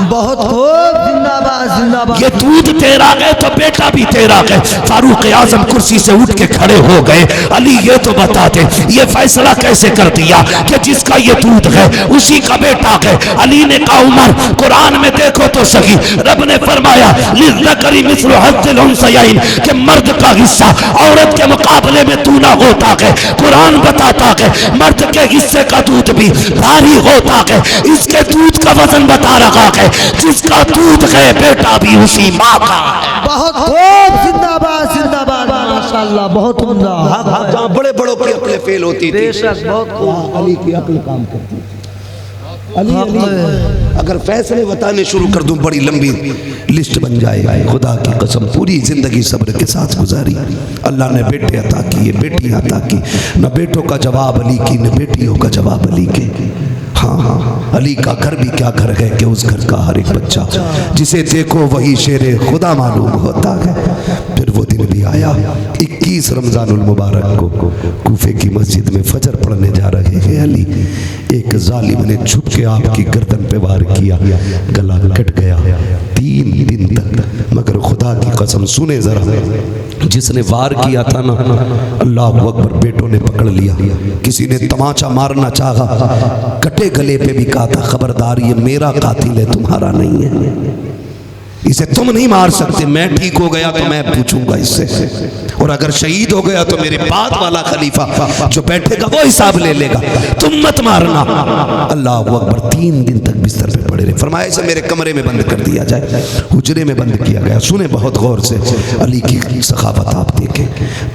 बहुत खूब, जिंदाबाद जिंदाबाद। ये दूध तेरा है तो बेटा भी तेरा है। फारूक आजम कुर्सी से उठ के खड़े हो गए, अली ये तो बता दे ये फैसला कैसे कर दिया कि जिसका ये दूध है उसी का बेटा है। अली ने कहा उमर कुरान में देखो तो सही, रब ने फरमाया लिज़्ज़करी मिस्लु हज़्ज़िल उन्सयैन कि मर्द का हिस्सा औरत के मुकाबले में दूना होता है। कुरान बताता है मर्द के हिस्से का दूध भी भारी होता है। इसके दूध का वजन बता रहा है, जिसका दूध है बेटा भी उसी माँ का है। बहुत खूब, जिंदाबाद जिंदाबाद, माशाअल्लाह, बहुत उम्दा। जहाँ बड़े बड़ों की अक्लें फेल होती थी, बेशक, बहुत खूब, अली की अक्ल काम करती थी। अली अगर फैसले बताने शुरू कर दूं बड़ी लंबी लिस्ट बन जाएगा। खुदा की कसम पूरी जिंदगी सब्र के साथ गुजारी, अल्लाह ने बेटे अता किए, बेटियां अता की, न बेटों का जवाब अली की, न बेटियों का जवाब अली के। हाँ हाँ, अली का घर भी क्या घर है कि उस घर का हर एक बच्चा जिसे देखो वही शेरे खुदा मालूम होता है। फिर वो दिन भी आया 21 रमजानुल मुबारक को कूफे की मस्जिद में फजर पढ़ने जा रहे हैं अली, एक जालिम ने छुप के आपकी गर्दन पे वार किया, गला कट गया 3 दिन तक। मगर खुदा की कसम सुने जरा, जिसने वार किया था ना, अल्लाह अकबर, बेटों ने पकड़ लिया। किसी ने तमाचा मारना चाहा, कटे गले पे भी कहा था खबरदार ये मेरा कातिल है तुम्हारा नहीं है। इसे तुम नहीं मार सकते। मैं ठीक हो गया तो मैं पूछूंगा इससे, और अगर शहीद हो गया तो मेरे बाद वाला खलीफा जो बैठेगा वो हिसाब ले लेगा, तुम मत मारना। अल्लाह अकबर। 3 दिन तक बिस्तर पे पड़े रहे। फरमाया इसे मेरे कमरे में बंद कर दिया जाए, हुजरे में बंद किया गया। सुने बहुत गौर से, अली की सखावत आप देखें।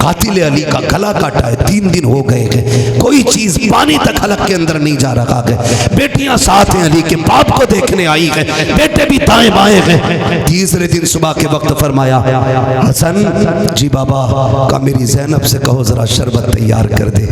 कातिल अली का गला काटा है, 3 दिन हो गए हैं, कोई चीज पानी तक हलक के अंदर नहीं जा रहा है। बेटियां साथ हैं, अली के बाप को देखने आई है, बेटे भी दाएं बाएं हैं। तीसरे दिन सुबह के वक्त फरमाया, हसन जी बाबा का मेरी जैनब से कहो जरा शरबत तैयार कर दे।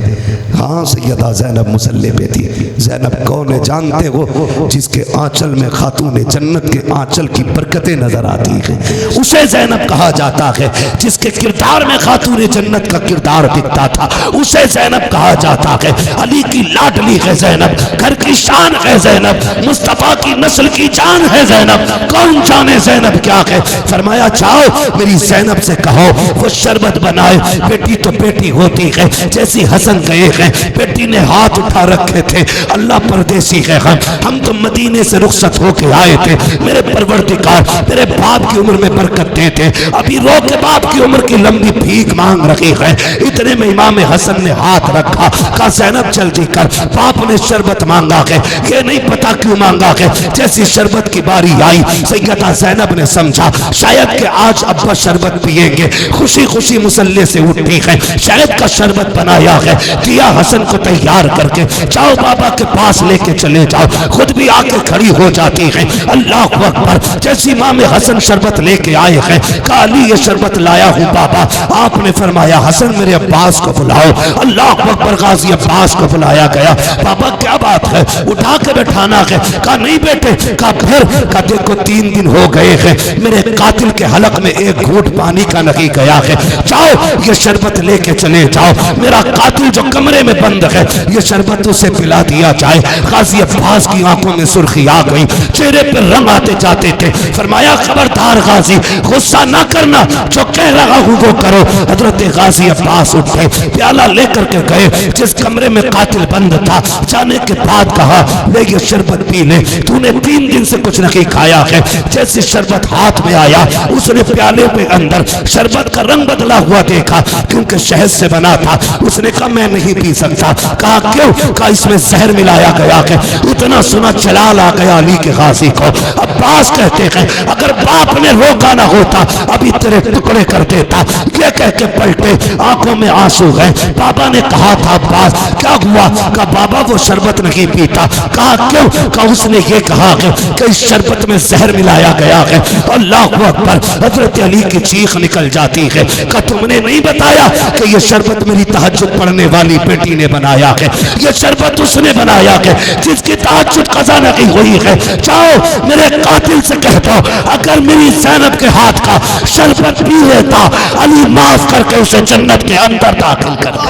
हाँ सैयदा जैनब मुसल्ले पे थी। जैनब कौन है जानते हो? जिसके आंचल में खातून जन्नत के आंचल की बरकतें नजर आती हैं, उसे जैनब कहा जाता है। जिसके किरदार में खातून जन्नत का किरदार दिखता था, उसे जैनब कहा जाता है। अली की लाडली है जैनब, घर की शान है जैनब, मुस्तफा की नस्ल की जान है जैनब। कौन जाने जैनब क्या है? फरमाया जाओ मेरी जैनब से कहो वो शरबत बनाए। बेटी तो बेटी होती है। जैसी हसन गए हैं, बेटी ने हाथ उठा रखे थे, अल्लाह परदेसी है, हम तो मदीने से रुखसत होके आए थे। मेरे परवरदिगार मेरे बाप की उम्र में बरकत देते। अभी रो के बाप की उम्र की लंबी भीख मांग रही है। इतने में इमाम हसन ने हाथ रखा, कहा जैनब जल्दी कर, बाप ने शरबत मांगा है। ये नहीं पता क्यों मांगा है। जैसी शरबत की बारी आई, सैयदा जैनब ने समझा शायद कि आज अब्बा शरबत पिएंगे। खुशी खुशी मुसल्ले से उठी है, शायद का शरबत बनाया है, दिया हसन को तैयार करके, जाओ बाबा के पास लेके चले जाओ। खुद भी आके खड़ी हो जाती है। अल्लाह अकबर। जैसी इमाम हसन शरबत लेके आए हैं, कहा अली ये शरबत लाया हूँ बाबा। आपने फरमाया हसन मेरे अब्बास को बुलाओ। अल्लाह अकबर। गाजी अब्बास को बुलाया गया। बाबा क्या बात है? उठा के बैठाना है। कहा नहीं बेटे। कहा फिर? कहा देखो 3 दिन हो गए हैं, मेरे कातिल के हलक में एक घूंट पानी का नहीं गया है। जाओ ये शरबत लेके चले जाओ। मेरा कातिल जो कमरे में बंद है, ये शरबत उसे पिला दिया जाए। गाजी अब्बास की आंखों में सुर्खी आ गई, चेहरे पर रंग आते जाते थे। फरमाया खबरदार गाजी, गुस्सा ना करना, जो कह रहा हूँ वो करो। हजरत गाजी अब्बास उठे, प्याला लेकर के गए जिस कमरे में कातिल बंद था। जाने के बाद कहा ले ये शरबत पी ले, तूने 3 दिन से कुछ नहीं खाया है। जैसे शरबत हाथ में आया, उसने प्याले पे अंदर शरबत का रंग बदला हुआ देखा, क्योंकि शहद से बना था। उसने कहा मैं नहीं पी सकता। कहा क्यों? कहा इसमें जहर मिलाया गया है। इतना सुना जलाल आ गया अली के गाजी को। अब्बास कहते हैं अगर बाप ने रोका ना होता अभी तेरे टुकड़े कर देता। ये कह के पलटे, आंखों में आंसू है। बाबा ने कहा था अब्बास क्या हुआ? कहा बाबा वो शरबत नहीं पीता। कहा क्यों? कहा उसने ये कहा है कि इस शरबत में जहर मिलाया गया है। अल्लाह अकबर। हजरत अली की चीख निकल जाती है। कहा तुमने नहीं बताया कि ये शरबत मेरी तहज्जुद पढ़ने वाली बेटी ने बनाया है। ये शरबत उसने बनाया है जिसकी तहज्जुद कज़ा नहीं हुई है। जाओ मेरे कातिल से कह दो अगर मेरी ज़ैनब के हाथ का शरबत पी लेता, अली माफ करके उसे जन्नत के अंदर दाखिल कर दे।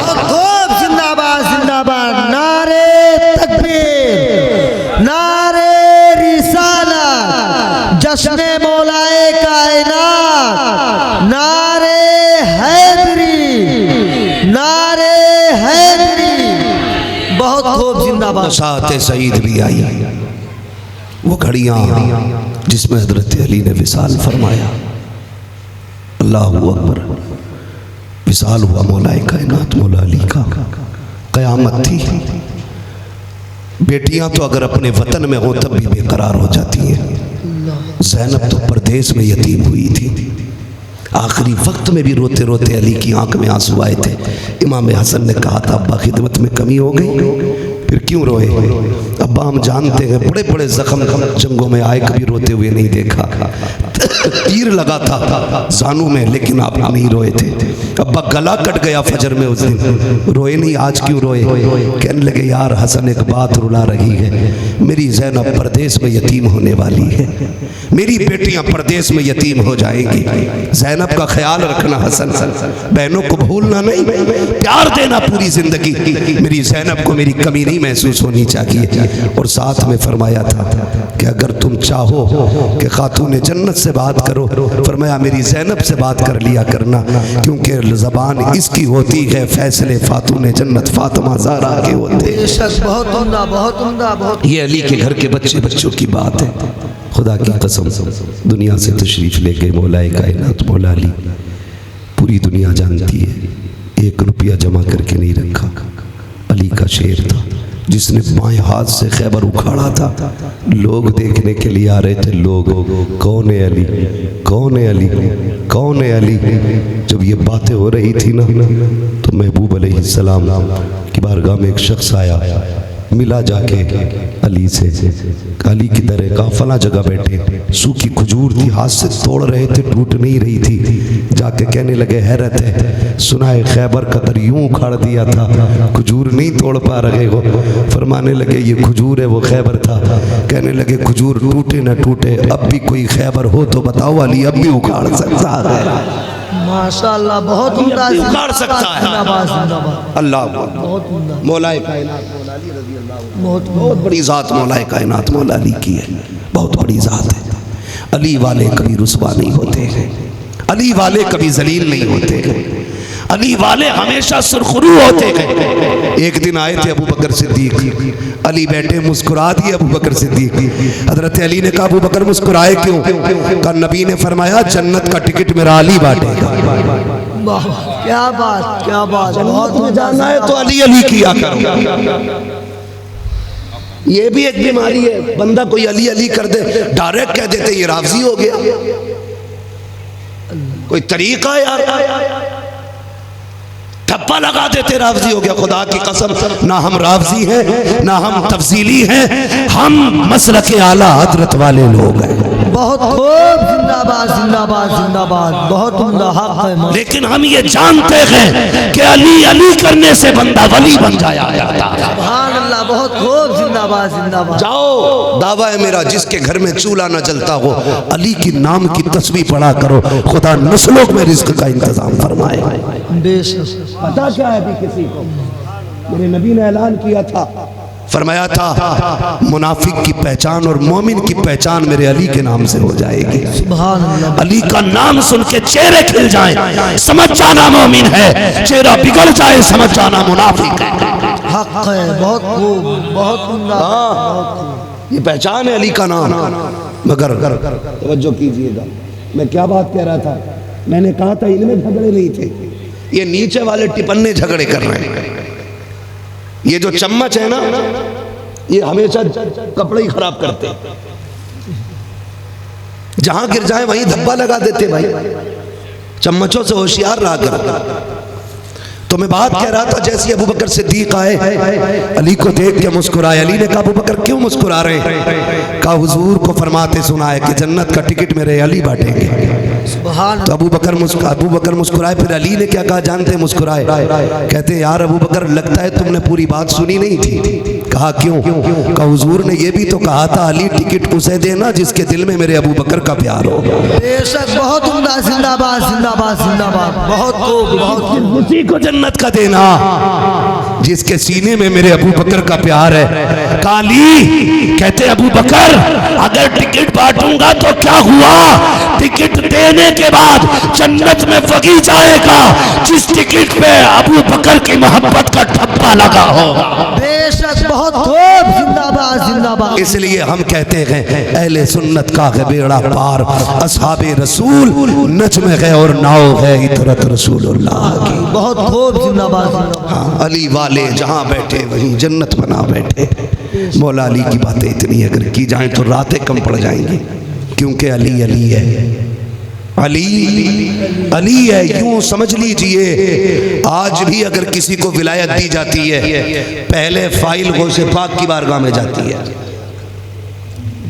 जिंदाबाद जिंदाबाद। नारे तकबीर, नारे रिसालत, जश्न मौलाए कायनात, नारे हैदरी, नारे हैदरी। बहुत खूब जिंदाबाद। साथ सईद भी आई, वो घड़ियां जिसमें हजरत अली ने विसाल फरमाया। अल्लाह अकबर। विसाल हुआ मौलाए कायनात मौला अली का। कयामत थी। बेटियां तो अगर अपने वतन में हो तब भी बेकरार हो जाती हैं। ज़ैनब तो परदेश में यतीम हुई थी। आखिरी वक्त में भी रोते रोते अली की आंख में आंसू आए थे। इमाम हसन ने कहा था अब्बा खिदमत में कमी हो गई, फिर क्यों रोए? अब्बा हम जानते हैं बड़े बड़े जख्म जंगों में आए, कभी रोते हुए नहीं देखा। तीर लगा था जानू में लेकिन आप नहीं रोए थे। अब्बा गला कट गया फजर में उस दिन, रोए नहीं, आज क्यों रोए? कहने लगे यार हसन एक बात रुला रही है, मेरी ज़ैनब परदेश में यतीम होने वाली है, मेरी बेटियां परदेश में यतीम हो जाएंगी। ज़ैनब का ख्याल रखना हसन, बहनों को भूलना नहीं, प्यार देना पूरी जिंदगी। मेरी ज़ैनब को मेरी कमी नहीं महसूस होनी चाहिए। और साथ में फरमाया था कि अगर तुम चाहो कि खातून जन्नत से बात करो, फरमाया मेरी ज़ैनब से बात कर लिया करना, क्योंकि ज़बान इसकी होती है, फैसले खातून जन्नत फातिमा ज़हरा के होते हैं। बहुत उम्दा, बहुत उम्दा, बहुत। ये अली के घर के बच्चे बच्चों की बात है। खुदा की कसम दुनिया से तशरीफ़ ले गए मौलाए कायनात मौला अली। पूरी दुनिया जानती है 1 रुपया जमा करके नहीं रखा। अली का शेर था जिसने बाएं हाथ से खैबर उखाड़ा था। लोग देखने के लिए आ रहे थे। लोग कौन है अली, कौन है अली, कौन है अली। जब ये बातें हो रही थी ना तो महबूब अलैहिस्सलाम की बारगाह में एक शख्स आया, मिला जाके अली से। अली की तरह कहा फला जगह बैठे। सूखी खजूर थी, हाथ से तोड़ रहे थे, टूट नहीं रही थी। जाके कहने लगे हैरत है, सुना है खैबर का तर यूं उखाड़ दिया था, खजूर नहीं तोड़ पा रहे हो। फरमाने लगे ये खजूर है वो खैबर था। कहने लगे खजूर टूटे न टूटे, अब भी कोई खैबर हो तो बताओ अली, अब भी उखाड़ सकता है। माशाअल्लाह बहुत उम्दा, उखाड़ सकता है। जिंदाबाद जिंदाबाद। अल्लाह बहुत उम्दा, मौलाए कायनात मौला अली रज़ी अल्लाह। बहुत बड़ी ज़ात मौलाए कायनात मौला अली की है, बहुत बड़ी ज़ात है। अली वाले कभी रुसवा नहीं होते हैं, अली वाले कभी जलील नहीं होते हैं, अली वाले हमेशा सुरखरू होते हैं। एक दिन आए थे अबू बकर सिद्दीक, अली बैठे मुस्कुरा दिए अबू बकर सिद्दीक। हजरत अली ने कहा अबू बकर मुस्कुराए क्यों? कहा नबी ने फरमाया जन्नत का टिकट मेरा अली बांटेगा। वाह, क्या बात, क्या बात। बहुत में जाना है तो अली अली किया करो। ये भी एक बीमारी है, बंदा कोई अली अली कर दे, डायरेक्ट कह देते ये राफ़ज़ी हो गया। कोई तरीका यार, ठप्पा लगा देते राफ़ज़ी हो गया। खुदा की कसम ना हम राफ़ज़ी हैं ना हम तफसीली हैं, हम मसलक आला हज़रत वाले लोग हैं। बहुत खूब, जिंदाबाद जिंदाबाद जिंदाबाद। बहुत उम्दा हक है। लेकिन हम ये जानते हैं कि अली अली करने से बंदा वली बन जाया जाता है। सुभान अल्लाह, बहुत खूब, जिंदाबाद जिंदाबाद। जाओ, दावा है मेरा जिसके घर में चूल्हा न जलता हो, अली की नाम की तस्बीह पढ़ा करो, खुदा नस्लों में रिज़्क़ का इंतजाम फरमाए। बेशक। पता क्या है अभी किसी को? मेरे नबी ने ऐलान किया था, फरमाया था मुनाफिक की पहचान और मोमिन की पहचान मेरे अली के नाम से हो जाएगी। सुभान अल्लाह। अली का नाम सुन के चेहरे खिल जाएं, समझ जाना मोमिन है, चेहरा बिगड़ जाए समझ जाना मुनाफिक है। हक है, बहुत खूब, बहुत उम्दा, बहुत खूब। ये पहचान है अली का नाम। मगर तवज्जो कीजिएगा, मैं क्या बात कह रहा था? मैंने कहा था इनमें झगड़े नहीं थे, ये नीचे वाले टिपन्ने झगड़े कर रहे हैं। ये जो चम्मच है ना, ये हमेशा कपड़े ही खराब करते, जहां गिर जाए वहीं धब्बा लगा देते। भाई चम्मचों से होशियार रहा कर। तो मैं बात कह रहा था, जैसे अबू बकर सिद्दीक आए, अली को देख के मुस्कुराए। अली ने कहा अबू बकर क्यों मुस्कुरा रहे हैं? कहा हुजूर को फरमाते सुना है कि जन्नत का टिकट मेरे अली बांटेंगे। तो अबू बकर मुस्कुराए। फिर अली ने क्या कहा जानते? मुस्कुराए, कहते यार अबू बकर लगता है तुमने पूरी बात सुनी नहीं थी। कहा क्यों? कहा हुजूर ने ये भी तो कहा था अली टिकट उसे देना जिसके दिल में मेरे अबू बकर का प्यार हो। बेशक, बहुत उम्दा, जिंदाबाद जिंदाबाद जिंदाबाद। बहुत खूब, बहुत खूब। उसी को जन्नत का देना जिसके सीने में मेरे अबू बकर का प्यार है। काली कहते अबू बकर अगर टिकट बांटूंगा तो क्या हुआ? टिकट देने के बाद जन्नत में वही जाएगा जिस टिकट पे अबू बकर की मोहब्बत का ठप्पा लगा होगा। बेशक, बहुत खूब, जिंदाबाद जिंदाबाद। इसलिए हम कहते हैं अहले सुन्नत का है बेड़ा पार, असहाबे रसूल नज्म है और नाव है इतरत रसूलुल्लाह की। बहुत खूब, जिंदाबाद जिंदाबाद। हाँ, अली वाले जहाँ बैठे वहीं जन्नत बना बैठे। मौला अली की बातें इतनी अगर की जाएं तो रातें कम पड़ जाएंगी, क्योंकि अली अली है, अली अली है। यूं समझ लीजिए आज भी अगर किसी को विलायत दी जाती है, पहले फाइल गौसे पाक की बारगाह में जाती है,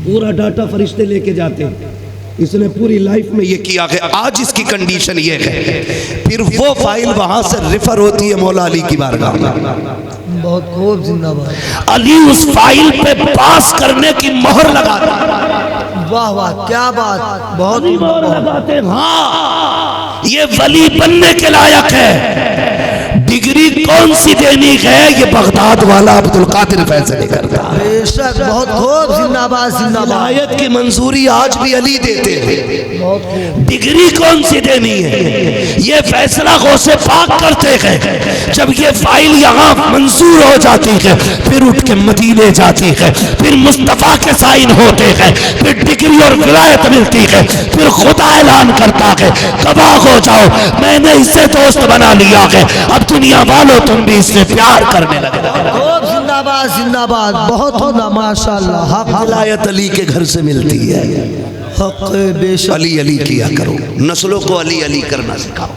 पूरा डाटा फरिश्ते लेके जाते हैं, इसने पूरी लाइफ में ये किया है, आज इसकी कंडीशन ये है। फिर वो फाइल वहां से रेफर होती है मौला अली की बारगाह में। बहुत खूब, जिंदाबाद। अली उस फाइल पे पास करने की मोहर लगाता है। वाह वाह, क्या बात, बहुत मोहर लगाते हैं। हाँ, ये वली बनने के लायक है। डिग्री कौन सी देनी है ये बगदाद वाला अब्दुल कादिर फैसले करता है। बेशक बहुत खूब, जिंदाबाद जिंदाबाद। विलायत की मंजूरी आज भी अली देते हैं। डिग्री कौन सी देनी है ये फैसला गौसे पाक करते हैं। जब ये फाइल यहाँ मंजूर हो जाती है फिर उठ के मदीने जाती है, फिर मुस्तफा के साइन होते हैं, फिर डिग्री और विलायत मिलती है, फिर खुदा ऐलान करता है गवाह हो जाओ मैंने इससे दोस्त बना लिया है, अब दुनिया वालों तुम भी इससे प्यार करने लगे। खूब, जिंदाबाद जिंदाबाद। बहुत होना माशाल्लाह। हक विलायत अली के घर से मिलती है। हक बेशक। अली अली किया करो, नस्लों को अली अली करना सिखाओ,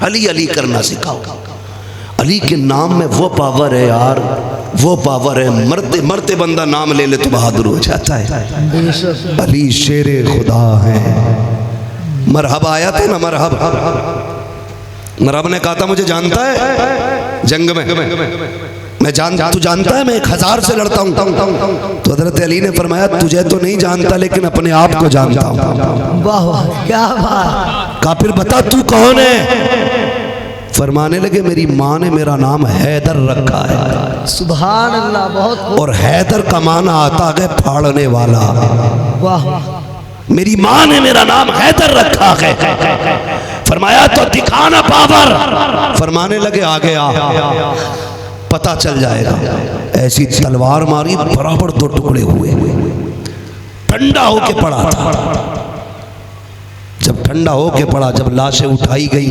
अली अली करना सिखाओ। अली के नाम में वो पावर है यार, वो पावर है, मरते मरते बंदा नाम ले ले तो बहादुर हो जाता है। अली शेरे खुदा है। मरहब आया था ना, मरहब मरहब ने कहा था मुझे जानता है जंग में, मैं तू जानता है मैं 1000 से लड़ता हूँ। तो हजरत अली ने फरमाया तुझे तो नहीं जानता लेकिन अपने आप को जानता हूँ। वाह वाह क्या बात। कहा फिर बता तू कौन है। फरमाने लगे मेरी माँ ने मेरा नाम हैदर रखा है। सुभान अल्लाह। बहुत। और हैदर का माना आता है फाड़ने वाला। वाह। मेरी माँ ने मेरा नाम हैदर रखा है। फरमाया तो दिखाना पावर। फरमाने लगे आगे आ, पता चल जाएगा। ऐसी तलवार मारी बराबर 2 टुकड़े हुए। ठंडा होके पड़ा था। जब ठंडा होके पड़ा, जब लाशें उठाई गई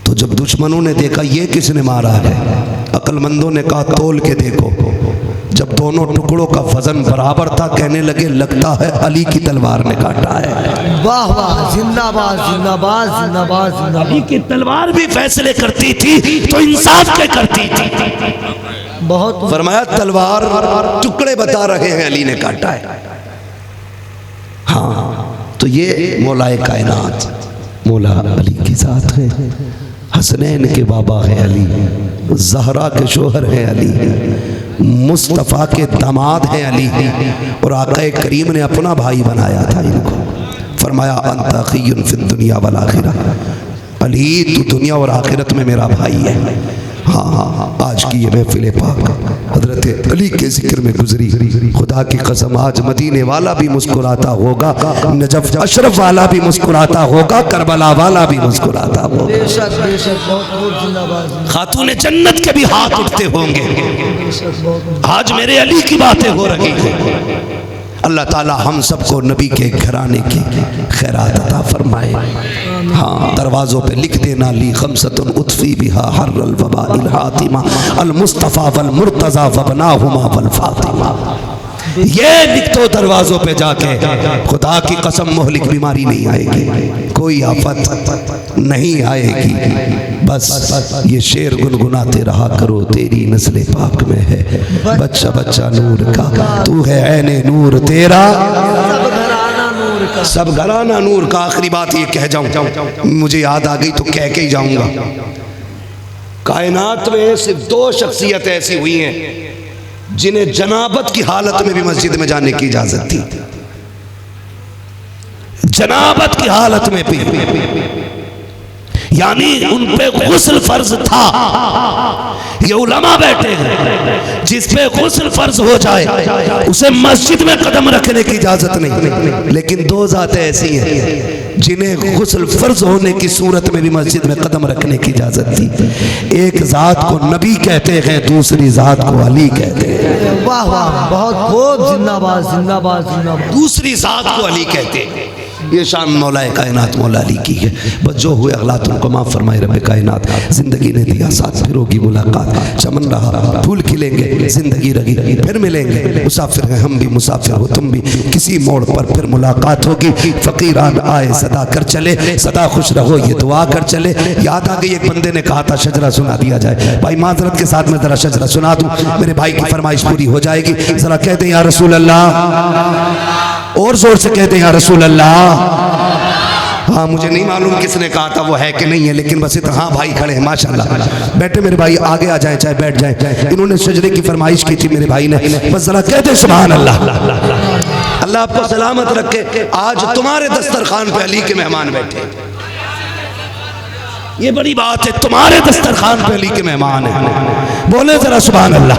तो जब दुश्मनों ने देखा ये किसने मारा है, अक्लमंदों ने कहा तोल के देखो। जब दोनों टुकड़ों का वजन बराबर था कहने लगे लगता है अली की तलवार ने काटा है। वाह वाह, जिंदाबाद जिंदाबाद जिंदाबाद जिंदाबाद। अली की तलवार भी फैसले करती थी तो इंसाफ के करती थी। बहुत। फरमाया तलवार टुकड़े बता रहे हैं अली ने काटा है। हाँ तो ये मौलाए कायनात मौला अली की जात है। हसनैन के बाबा है अली, ज़हरा के शोहर हैं अली, मुस्तफ़ा के दामाद हैं अली, और आक़ा करीम ने अपना भाई बनाया था इनको। फरमाया अंत अख़ीयुन फ़िद दुनिया वल आखिरह, अली तू दुनिया और आखिरत में मेरा भाई है। हाँ हाँ हाँ, आज की ये महफिल पाक हज़रत अली के जिक्र में गुजरी। खुदा की कसम आज मदीने वाला भी मुस्कुराता होगा, नजफ अशरफ वाला भी मुस्कुराता होगा, करबला वाला भी मुस्कुराता होगा। बेशक बेशक, बहुत बहुत जिंदाबाद। खातून जन्नत के भी हाथ उठते होंगे। आज मेरे अली की बातें हो रही हैं। अल्लाह ताला हम सबको नबी के घराने की खैरात अता फरमाए। हाँ दरवाज़ों पे लिख देना ली खमसतुन उतफी बिहा हर्रल वबाइल हातिमा अल मुस्तफ़ा वल मुर्तज़ा वबनाहुमा वल फातिमा। ये लिख दो दरवाज़ों पे जाके, खुदा की कसम मोहलिक बीमारी नहीं आएगी, कोई आफत नहीं आएगी। बस ये शेर गुनगुनाते रहा करो, तेरी नस्ल पाक में है बच्चा बच्चा नूर का, तू है ऐने नूर तेरा सब घराना नूर का। आखिरी बात ये कह जाऊं, मुझे याद आ गई तो कह के ही जाऊंगा। कायनात में सिर्फ 2 शख्सियत ऐसी हुई हैं जिन्हें जनाबत की हालत में भी मस्जिद में जाने की इजाजत थी। जनाबत की हालत में भी, यानी उन पे गुस्ल फर्ज था। ये उलमा बैठे हैं, जिस पे गुस्ल फर्ज हो जाए उसे मस्जिद में कदम रखने की इजाजत नहीं। लेकिन 2 जातें ऐसी हैं जिन्हें गुस्ल फर्ज होने की सूरत में भी मस्जिद में कदम रखने की इजाजत थी। एक जात को नबी कहते हैं, दूसरी जात को अली कहते हैं। वाह वाह, बहुत खूब, जिंदाबाद जिंदाबाद जिंदाबाद। दूसरी जात को अली कहते हैं। ये शान मौलाए कायनात मौला अली की है। बस जो हुए अगलात उनको माफ़ फरमाए रब कायनात। ज़िंदगी ने दिया साथ, फिर होगी मुलाकात, चमन रहा फूल खिलेंगे, ज़िंदगी रही फिर मिलेंगे। मुसाफिर हैं हम भी, मुसाफिर हो तुम भी, किसी मोड़ पर फिर मुलाकात होगी। फ़कीरान आए सदा कर चले, सदा खुश रहो ये दुआ कर चले। याद आ गई, एक बंदे ने कहा था शजरा सुना दिया जाए। भाई माजरत के साथ में ज़रा शजरा सुना दूँ, मेरे भाई की फरमाइश पूरी हो जाएगी। ज़रा कहते हैं या रसूल अल्लाह, और जोर से कहते हैं या रसूल अल्लाह। हाँ मुझे नहीं मालूम किसने कहा था वो है कि नहीं है, लेकिन बस इतना। हाँ भाई खड़े हैं माशाल्लाह, बैठे मेरे भाई आगे आ जाए चाहे बैठ जाए। इन्होंने शजरे की फरमाइश की थी मेरे भाई ने, बस जरा कहते सुभान अल्लाह। अल्लाह आपको सलामत रखे। आज तुम्हारे दस्तरखान पे अली के मेहमान बैठे। ये बड़ी बात है, तुम्हारे दस्तरखान पे अली के मेहमान हैं। बोले जरा सुभान अल्लाह।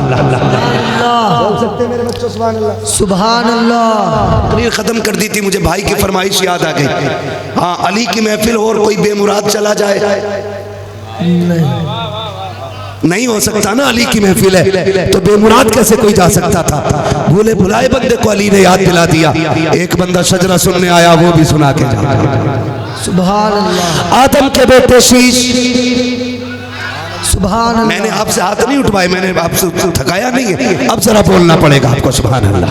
बोल सकते हैं मेरे बच्चों सुभान अल्लाह? सुभान अल्लाह। तकरीर खत्म कर दी थी, मुझे भाई की फरमाइश याद आ गई। हाँ, अली की महफिल हो और कोई बेमुराद चला जाए नहीं हो सकता ना। अली की महफिल है तो बेमुराद कैसे कोई जा सकता था? भूले भुलाए बंदे को अली ने याद दिला दिया। एक बंदा शजरा सुनने आया, वो भी सुना के जा। सुभान अल्लाह। आदम के बेटे शीश। सुभान अल्लाह। मैंने आपसे हाथ नहीं उठवाए, मैंने आपसे थकाया नहीं है, अब जरा बोलना पड़ेगा आपको। सुभान अल्लाह।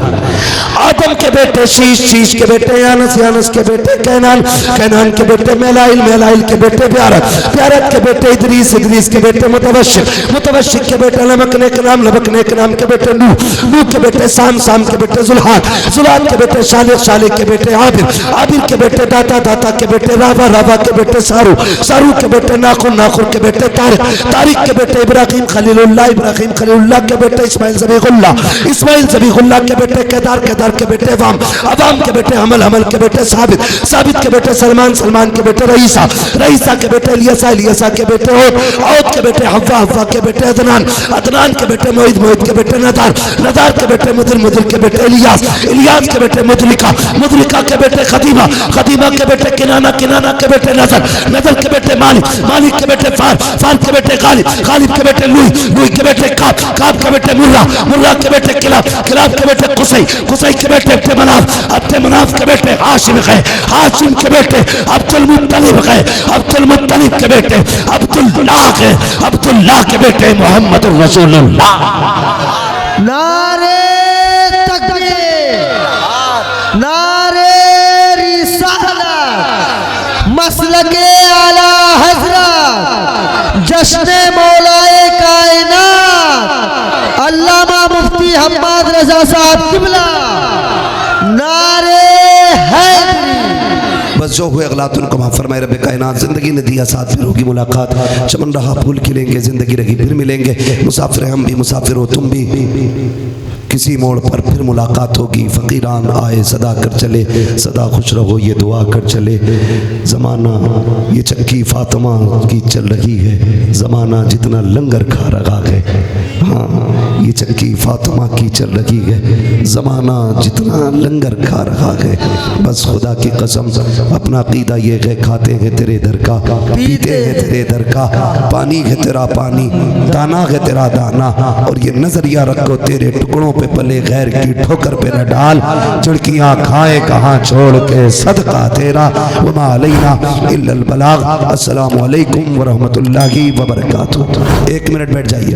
आदम के बेटे शीश, शीश के बेटे यानस, यानस के बेटे कैनान, कैनान के बेटे मेलाइल, मेलाइल के बेटे प्यारत, प्यारत के बेटे इदरीस, इदरीस के बेटे मुतवश्शिक, मुतवश्शिक के बेटे लमकने के नाम, लमकने के नाम के बेटे नूह, नूह के बेटे साम, साम के बेटे जुल्हाद, जुल्हाद के बेटे शालिक, शालिक के बेटे आबिर, आबिर के बेटे दाता, दाता के बेटे रावा, रावा के बेटे सारू, सारू के बेटे नाखुर, नाखुर के बेटे तारिक, तारिक के बेटे इब्राहिम खलीलुल्लाह, इब्राहिम खलीलुल्लाह के बेटे इस्माइल ज़बीहुल्लाह, इस्माइल ज़बीहुल्लाह के बेटे केदार, केदार के बेटे अवाम, अवाम के बेटे हमल, हमल के बेटे साबित, साबित के बेटे सलमान, सलमान के बेटे रईसा, रईसा के बेटे इलियासा, इलियासा के बेटे औद, औद के बेटे हव्वा, हव्वा के बेटे अदनान, अदनान के बेटे मोहिद, मोहिद के बेटे नदार, नदार के बेटे मुदिर, मुदिर के बेटे इलियास, इलियास के बेटे मुदलिका, मुदलिका के बेटे खदीमा, खदीमा के बेटे किनाना, किनाना के बेटे नजर, नजर के बेटे मालिक, मालिक के बेटे फार, फार के बेटे गालिब, गालिब के बेटे लुई, लुई के बेटे काब, काब के बेटे मुर्रा, मुर्रा के बेटे किलाब, किलाब के बेटे कुसै, कुसै के बेटे अब्दे मनाफ, अब्दे मनाफ के बेटे हाशिम गए, हाशिम के बेटे अब्दुल मुत्तलिब गए, अब्दुल मुत्तलिब के बेटे अब्दुल्लाह गए, अब्दुल्लाह के बेटे मोहम्मद रसूलुल्लाह। नारे तकबीर, नारे रिसालत, मसलके आला हज़रत, जश्न मौलाए कायनात अल्लामा मुफ्ती हम्माद रजा साहब किबला। नारे हैदरी। बस जो हुए अगलात उनको माफ़ फरमाए रब कायनात। ज़िंदगी ने दिया साथ, फिर होगी मुलाकात। चमन रहा फूल खिलेंगे, ज़िंदगी रही फिर मिलेंगे। मुसाफिर हम भी, मुसाफिर हो तुम भी, किसी मोड़ पर फिर मुलाकात होगी। फ़कीरान आए सदा कर चले, सदा खुश रहो ये दुआ कर चले। ज़माना ये चक्की फ़ातिमा की चल रही है, ज़माना जितना लंगर खा रहा है। हाँ, ये चक्की फ़ातिमा की चल रही है, ज़माना जितना लंगर खा रहा है। बस खुदा की कसम अपना अक़ीदा ये है, खाते हैं तेरे दर का, पीते हैं तेरे दर का, पानी है तेरा पानी, दाना है तेरा दाना। और ये नज़रिया रखो तेरे टुकड़ों पे पले, गैर की ठोकर पे न डाल। झुड़कियाँ खाए कहाँ छोड़ के सदका तेरा, वमा अलैना इल्लल बलाग। अस्सलामु अलैकुम व रहमतुल्लाहि व बरकातुहू। 1 मिनट बैठ जाइए।